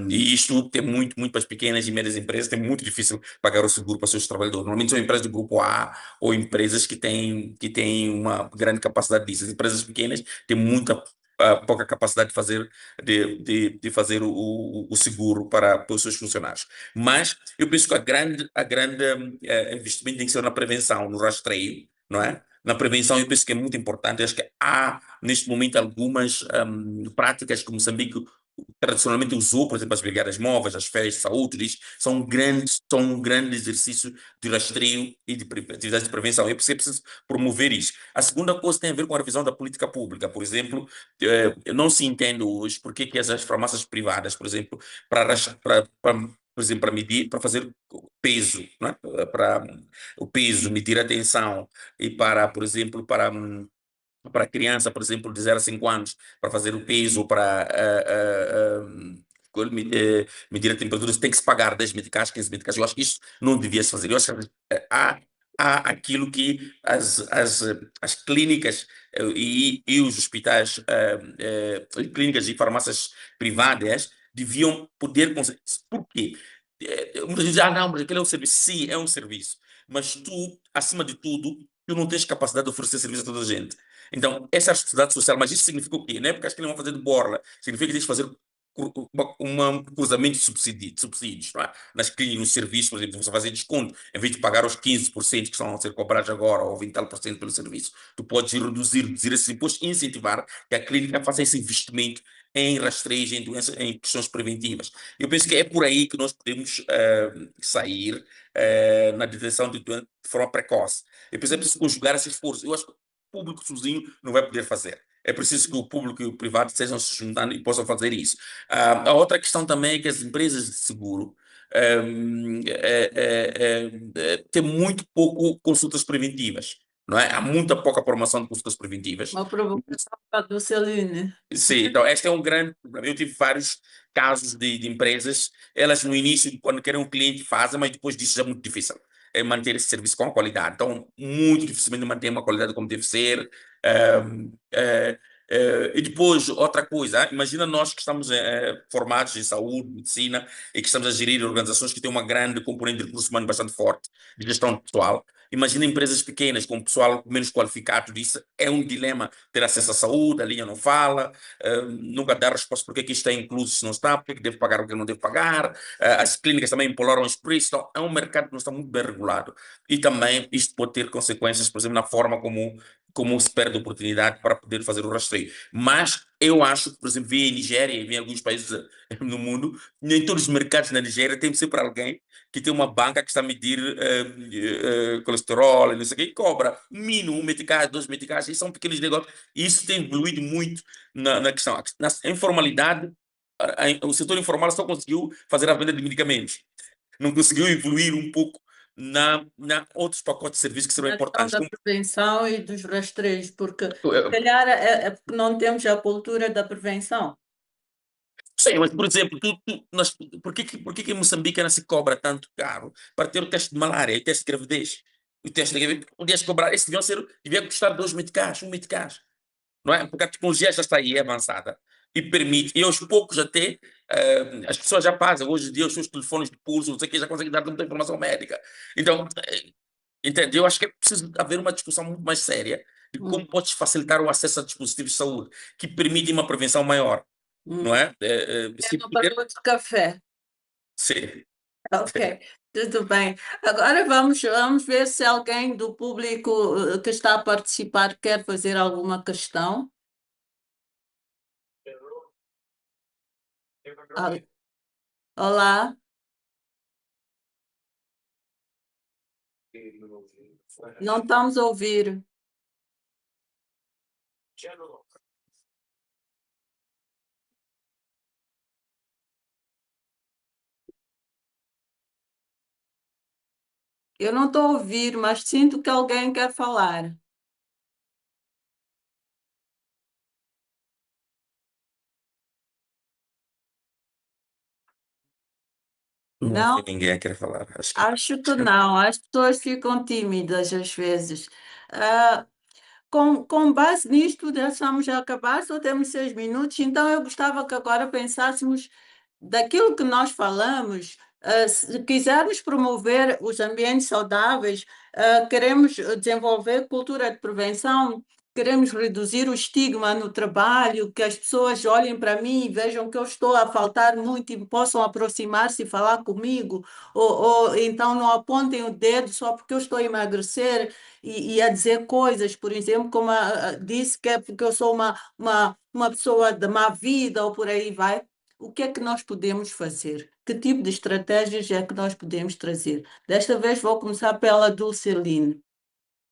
E isto tem muito para as pequenas e médias empresas, é muito difícil pagar o seguro para os seus trabalhadores. Normalmente são empresas do grupo A ou empresas que têm uma grande capacidade disso. As empresas pequenas têm muita pouca capacidade de fazer o seguro para os seus funcionários. Mas eu penso que a grande investimento tem que ser na prevenção, no rastreio, não é? Na prevenção, eu penso que é muito importante. Eu acho que há, neste momento, algumas práticas que Moçambique tradicionalmente usou, por exemplo, as brigadas móveis, as férias de saúde, são um grande exercício de rastreio e de atividades de prevenção. Eu penso que é preciso promover isso. A segunda coisa tem a ver com a revisão da política pública. Por exemplo, não se entende hoje por que as farmácias privadas, por exemplo, por exemplo, para medir, para fazer peso, não é? Para o peso, medir a tensão e por exemplo, para a criança, por exemplo, de 0 a 5 anos, para fazer o peso, para medir a temperatura, tem que se pagar 10 meticais, 15 meticais. Eu acho que isso não devia se fazer. Eu acho que há aquilo que as clínicas e os hospitais, clínicas e farmácias privadas deviam poder conseguir. Por quê? Muitas vezes, não, mas aquele é um serviço. Sim, é um serviço. Mas tu, acima de tudo, tu não tens capacidade de oferecer serviço a toda a gente. Então, essa é a responsabilidade social, mas isso significa o quê? Não é porque acho que não vão fazer de borla, significa que tens de fazer um cruzamento de subsídios, não é? Nas clínicas, nos serviços, por exemplo, você fazer desconto, em vez de pagar os 15% que estão a ser cobrados agora, ou 20 tal por cento pelo serviço, tu podes reduzir esse imposto e incentivar que a clínica faça esse investimento em rastreio, em doenças, em questões preventivas. Eu penso que é por aí que nós podemos sair na direção de doença de forma precoce. Eu penso que é preciso conjugar esse esforço. Eu acho que público sozinho não vai poder fazer. É preciso que o público e o privado estejam se juntando e possam fazer isso. A outra questão também é que as empresas de seguro têm muito pouco consultas preventivas, não é? Há muita pouca formação de consultas preventivas. Uma provocação para do Celine. Sim, então este é um grande problema. Eu tive vários casos de empresas, elas no início, quando querem um cliente, fazem, mas depois disso já é muito difícil manter esse serviço com qualidade. Então, muito dificilmente mantém uma qualidade como deve ser. Ehm, eh, e depois, outra coisa, imagina nós que estamos formados em saúde, medicina, e que estamos a gerir organizações que têm uma grande componente de recurso humano bastante forte, de gestão pessoal. Imagina empresas pequenas, com pessoal menos qualificado, isso é um dilema, ter acesso à saúde, a linha não fala, nunca dá resposta porque é que isto está incluso se não está, porque é que deve pagar o que não deve pagar. As clínicas também imploram isso por isso. Então, é um mercado que não está muito bem regulado. E também isto pode ter consequências, por exemplo, na forma como se perde a oportunidade para poder fazer o rastreio. Mas eu acho que, por exemplo, vi em Nigéria e vi em alguns países no mundo, em todos os mercados na Nigéria tem sempre alguém que tem uma banca que está a medir colesterol, não sei o quê, e cobra mínimo um meticais, 2 meticais, e são pequenos negócios. E isso tem evoluído muito na questão. Na informalidade, o setor informal só conseguiu fazer a venda de medicamentos. Não conseguiu evoluir um pouco na outros pacotes de serviços que serão Na questão importantes. da prevenção e dos rastreios, porque se calhar é porque não temos a cultura da prevenção. Sim, mas, por exemplo, por que em Moçambique não se cobra tanto caro para ter o teste de malária e o teste de gravidez? O teste de gravidez, podias cobrar, esse devia custar 2 meticais, 1 meticais, não é? Porque a tecnologia já está aí, é avançada, e permite, e aos poucos até, as pessoas já fazem, hoje em dia os seus telefones de pulso, não sei o que, já conseguem dar muita informação médica. Então, entende? Eu acho que é preciso haver uma discussão muito mais séria de como podes facilitar o acesso a dispositivos de saúde que permitem uma prevenção maior, não é? Se Tema puder, para outro café. sim. Ok, tudo bem. Agora vamos ver se alguém do público que está a participar quer fazer alguma questão. Ah, Olá, não estamos a ouvir. Eu não estou a ouvir, mas sinto que alguém quer falar. Não Não, tem ninguém a querer falar. Acho que acho que não. As pessoas ficam tímidas às vezes. Ah, com base nisto, já estamos a acabar, só temos 6 minutos, então eu gostava que agora pensássemos daquilo que nós falamos. Se quisermos promover os ambientes saudáveis, queremos desenvolver cultura de prevenção, queremos reduzir o estigma no trabalho, que as pessoas olhem para mim e vejam que eu estou a faltar muito e possam aproximar-se e falar comigo, ou então não apontem o dedo só porque eu estou a emagrecer e a dizer coisas, por exemplo, como disse que é porque eu sou uma pessoa de má vida ou por aí vai. O que é que nós podemos fazer? Que tipo de estratégias é que nós podemos trazer? Desta vez vou começar pela Dulceline.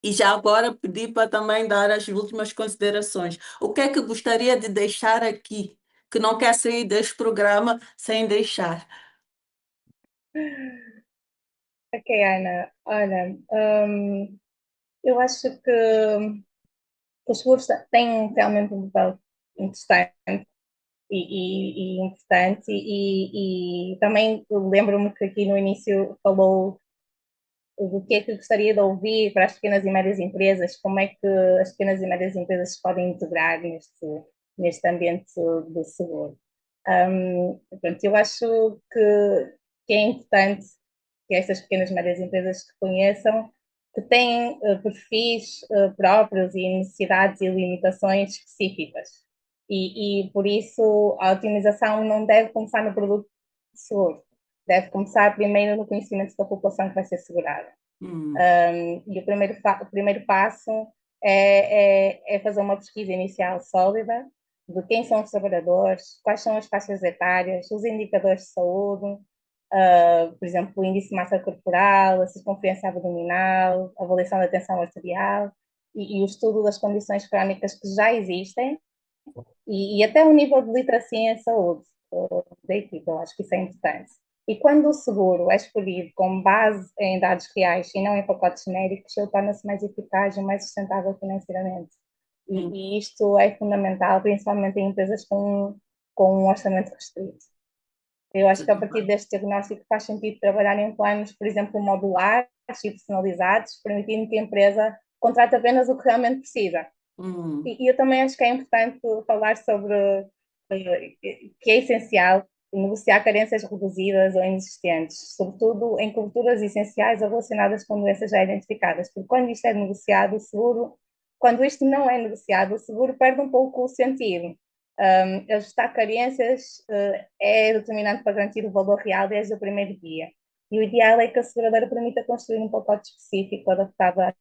E já agora pedi para também dar as últimas considerações. O que é que gostaria de deixar aqui, que não quer sair deste programa sem deixar? Ok, Ana, olha, eu acho que os seguros têm realmente um papel interessante e importante, e também lembro-me que aqui no início falou do que é que gostaria de ouvir para as pequenas e médias empresas, como é que as pequenas e médias empresas se podem integrar neste ambiente do seguro. Pronto, eu acho que é importante que estas pequenas e médias empresas reconheçam que têm perfis próprios e necessidades e limitações específicas. E por isso a otimização não deve começar no produto seguro, deve começar primeiro no conhecimento da população que vai ser segurada. Hum, E o primeiro passo é fazer uma pesquisa inicial sólida de quem são os trabalhadores, quais são as faixas etárias, os indicadores de saúde, por exemplo, o índice de massa corporal, a circunferência abdominal, a avaliação da tensão arterial e o estudo das condições crónicas que já existem e até o nível de literacia em saúde da equipe, eu acho que isso é importante. E quando o seguro é escolhido com base em dados reais e não em pacotes genéricos, ele torna-se mais eficaz e mais sustentável financeiramente. hum, E isto é fundamental, principalmente em empresas com um orçamento restrito. Eu acho que a partir deste diagnóstico faz sentido trabalhar em planos, por exemplo, modulares e personalizados, permitindo que a empresa contrate apenas o que realmente precisa. hum. E eu também acho que é importante falar sobre que é essencial negociar carências reduzidas ou inexistentes, sobretudo em coberturas essenciais ou relacionadas com doenças já identificadas, porque quando isto é negociado, o seguro, quando isto não é negociado, o seguro perde um pouco o sentido. Ajustar carências é determinante para garantir o valor real desde o primeiro dia. E o ideal é que a seguradora permita construir um pacote específico adaptado à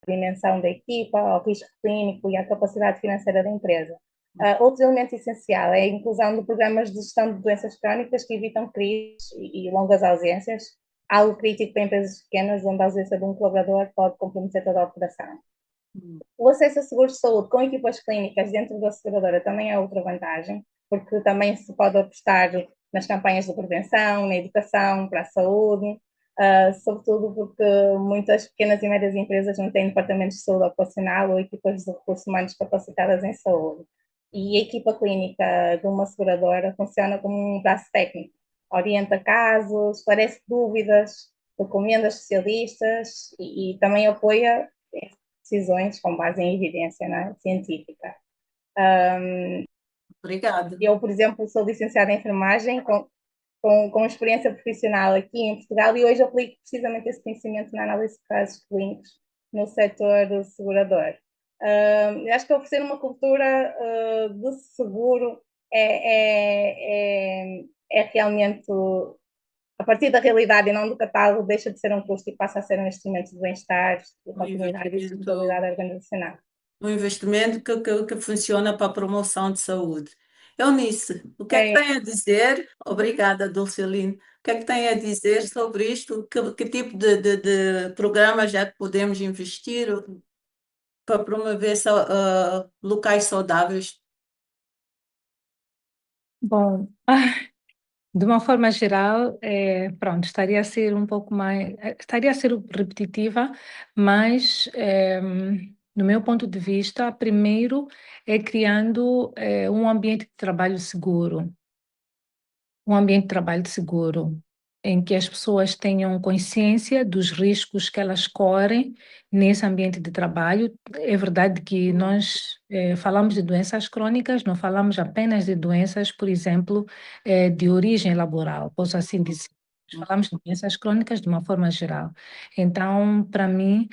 dimensão da equipa, ao risco clínico e à capacidade financeira da empresa. Outro elemento essencial é a inclusão de programas de gestão de doenças crónicas que evitam crises e longas ausências, algo crítico para empresas pequenas, onde a ausência de um colaborador pode comprometer toda a operação. O acesso a seguros de saúde com equipas clínicas dentro da seguradora também é outra vantagem, porque também se pode apostar nas campanhas de prevenção, na educação para a saúde, sobretudo porque muitas pequenas e médias empresas não têm departamentos de saúde ocupacional ou equipas de recursos humanos capacitadas em saúde. E a equipa clínica de uma seguradora funciona como um braço técnico, orienta casos, esclarece dúvidas, recomenda especialistas e também apoia decisões com base em evidência, né, científica. Obrigada. Eu, por exemplo, sou licenciada em enfermagem com experiência profissional aqui em Portugal e hoje aplico precisamente esse conhecimento na análise de casos clínicos no setor segurador. Acho que oferecer uma cultura de seguro é realmente, a partir da realidade e não do catálogo, deixa de ser um custo e passa a ser um investimento de bem-estar, de Um continuidade e investimento, sustentabilidade organizacional. um investimento que funciona para a promoção de saúde. Eunice, o que é que É, tem a dizer? Obrigada, Dulceline. O que é que tem a dizer sobre isto? Que tipo de programas é que podemos investir para promover locais saudáveis? Bom, de uma forma geral, pronto, estaria a ser um pouco mais, estaria a ser repetitiva, mas, no meu ponto de vista, primeiro é criando, um ambiente de trabalho seguro. Um ambiente de trabalho seguro, em que as pessoas tenham consciência dos riscos que elas correm nesse ambiente de trabalho. É verdade que nós falamos de doenças crônicas, não falamos apenas de doenças, por exemplo, de origem laboral, posso assim dizer. Falamos de doenças crônicas de uma forma geral. Então, para mim,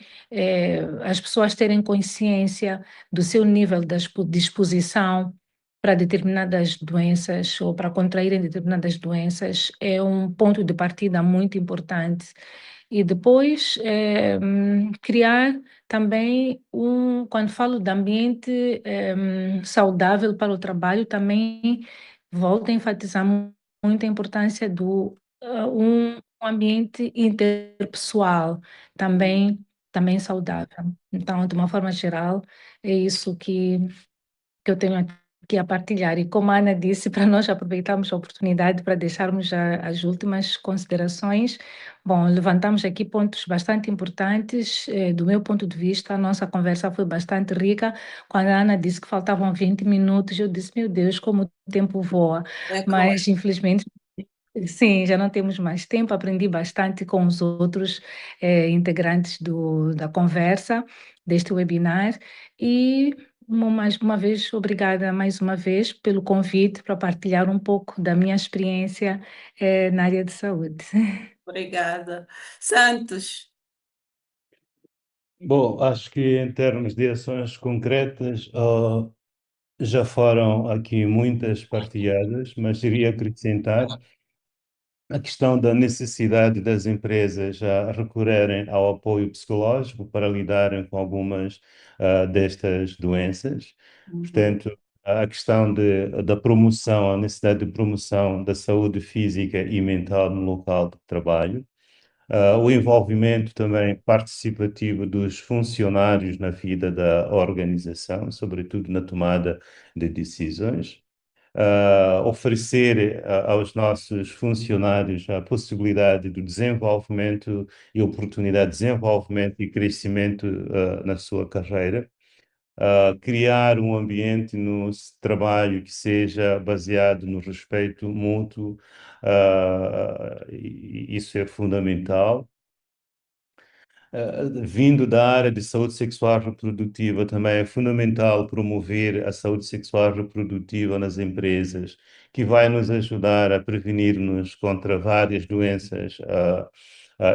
as pessoas terem consciência do seu nível de exposição para determinadas doenças ou para contraírem determinadas doenças é um ponto de partida muito importante. E depois criar também quando falo de ambiente saudável para o trabalho, também volto a enfatizar muito a importância do um ambiente interpessoal também saudável. Então, de uma forma geral, é isso que eu tenho aqui a partilhar. E como a Ana disse, para nós aproveitarmos a oportunidade para deixarmos as últimas considerações. Bom, levantamos aqui pontos bastante importantes. Do meu ponto de vista, a nossa conversa foi bastante rica. Quando a Ana disse que faltavam 20 minutos, eu disse, meu Deus, como o tempo voa. É como Mas, infelizmente, sim, já não temos mais tempo. Aprendi bastante com os outros integrantes da conversa, deste webinar. E, mais uma vez, obrigada mais uma vez pelo convite para partilhar um pouco da minha experiência na área de saúde. Obrigada. Santos, Bom, acho que em termos de ações concretas, já foram aqui muitas partilhadas, mas iria acrescentar a questão da necessidade das empresas a recorrerem ao apoio psicológico para lidarem com algumas destas doenças. Portanto, a questão da promoção, a necessidade de promoção da saúde física e mental no local de trabalho. O envolvimento também participativo dos funcionários na vida da organização, sobretudo na tomada de decisões. Oferecer aos nossos funcionários a possibilidade do desenvolvimento e oportunidade de desenvolvimento e crescimento na sua carreira. Criar um ambiente no trabalho que seja baseado no respeito mútuo, isso é fundamental. Vindo da área de saúde sexual reprodutiva, também é fundamental promover a saúde sexual reprodutiva nas empresas, que vai nos ajudar a prevenir-nos contra várias doenças,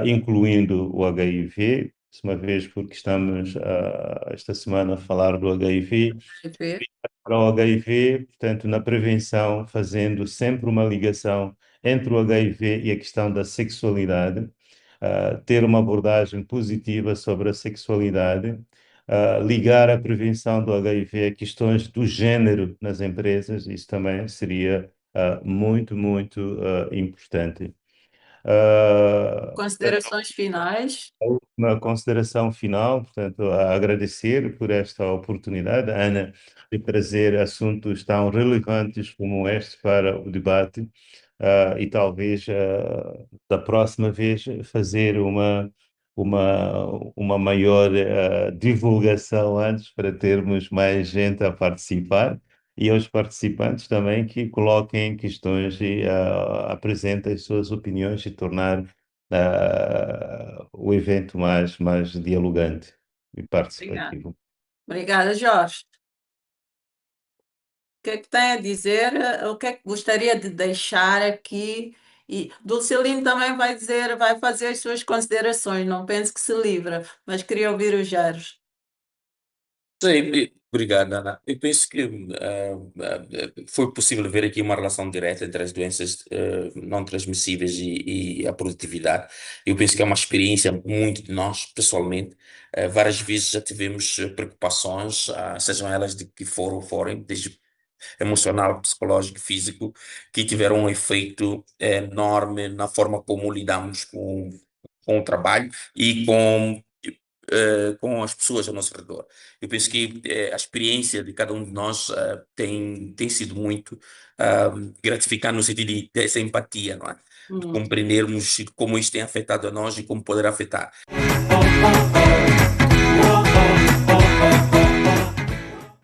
incluindo o HIV, uma vez porque estamos esta semana a falar do HIV. Para o HIV, portanto, na prevenção, fazendo sempre uma ligação entre o HIV e a questão da sexualidade, ter uma abordagem positiva sobre a sexualidade, ligar a prevenção do HIV a questões do género nas empresas, isso também seria muito, muito importante. considerações finais. Uma consideração final, portanto, a agradecer por esta oportunidade, Ana, de trazer assuntos tão relevantes como este para o debate, e talvez da próxima vez fazer uma maior divulgação antes para termos mais gente a participar e aos participantes também que coloquem questões e apresentem as suas opiniões e tornar o evento mais dialogante e Obrigada. participativo. Obrigada, Jorge. O que é que tem a dizer? O que é que gostaria de deixar aqui? E Dulcelino também vai dizer, vai fazer as suas considerações. Não pense que se livra, mas queria ouvir o Jorge. Sim, obrigado, Ana. Eu penso que foi possível ver aqui uma relação direta entre as doenças não transmissíveis e a produtividade. Eu penso que é uma experiência muito de nós, pessoalmente. Várias vezes já tivemos preocupações, sejam elas de que forem, desde emocional, psicológico, físico, que tiveram um efeito enorme na forma como lidamos com o trabalho e com as pessoas ao nosso redor. Eu penso que a experiência de cada um de nós tem sido muito gratificante no sentido dessa empatia, não é? De compreendermos como isto tem afetado a nós e como poderá afetar.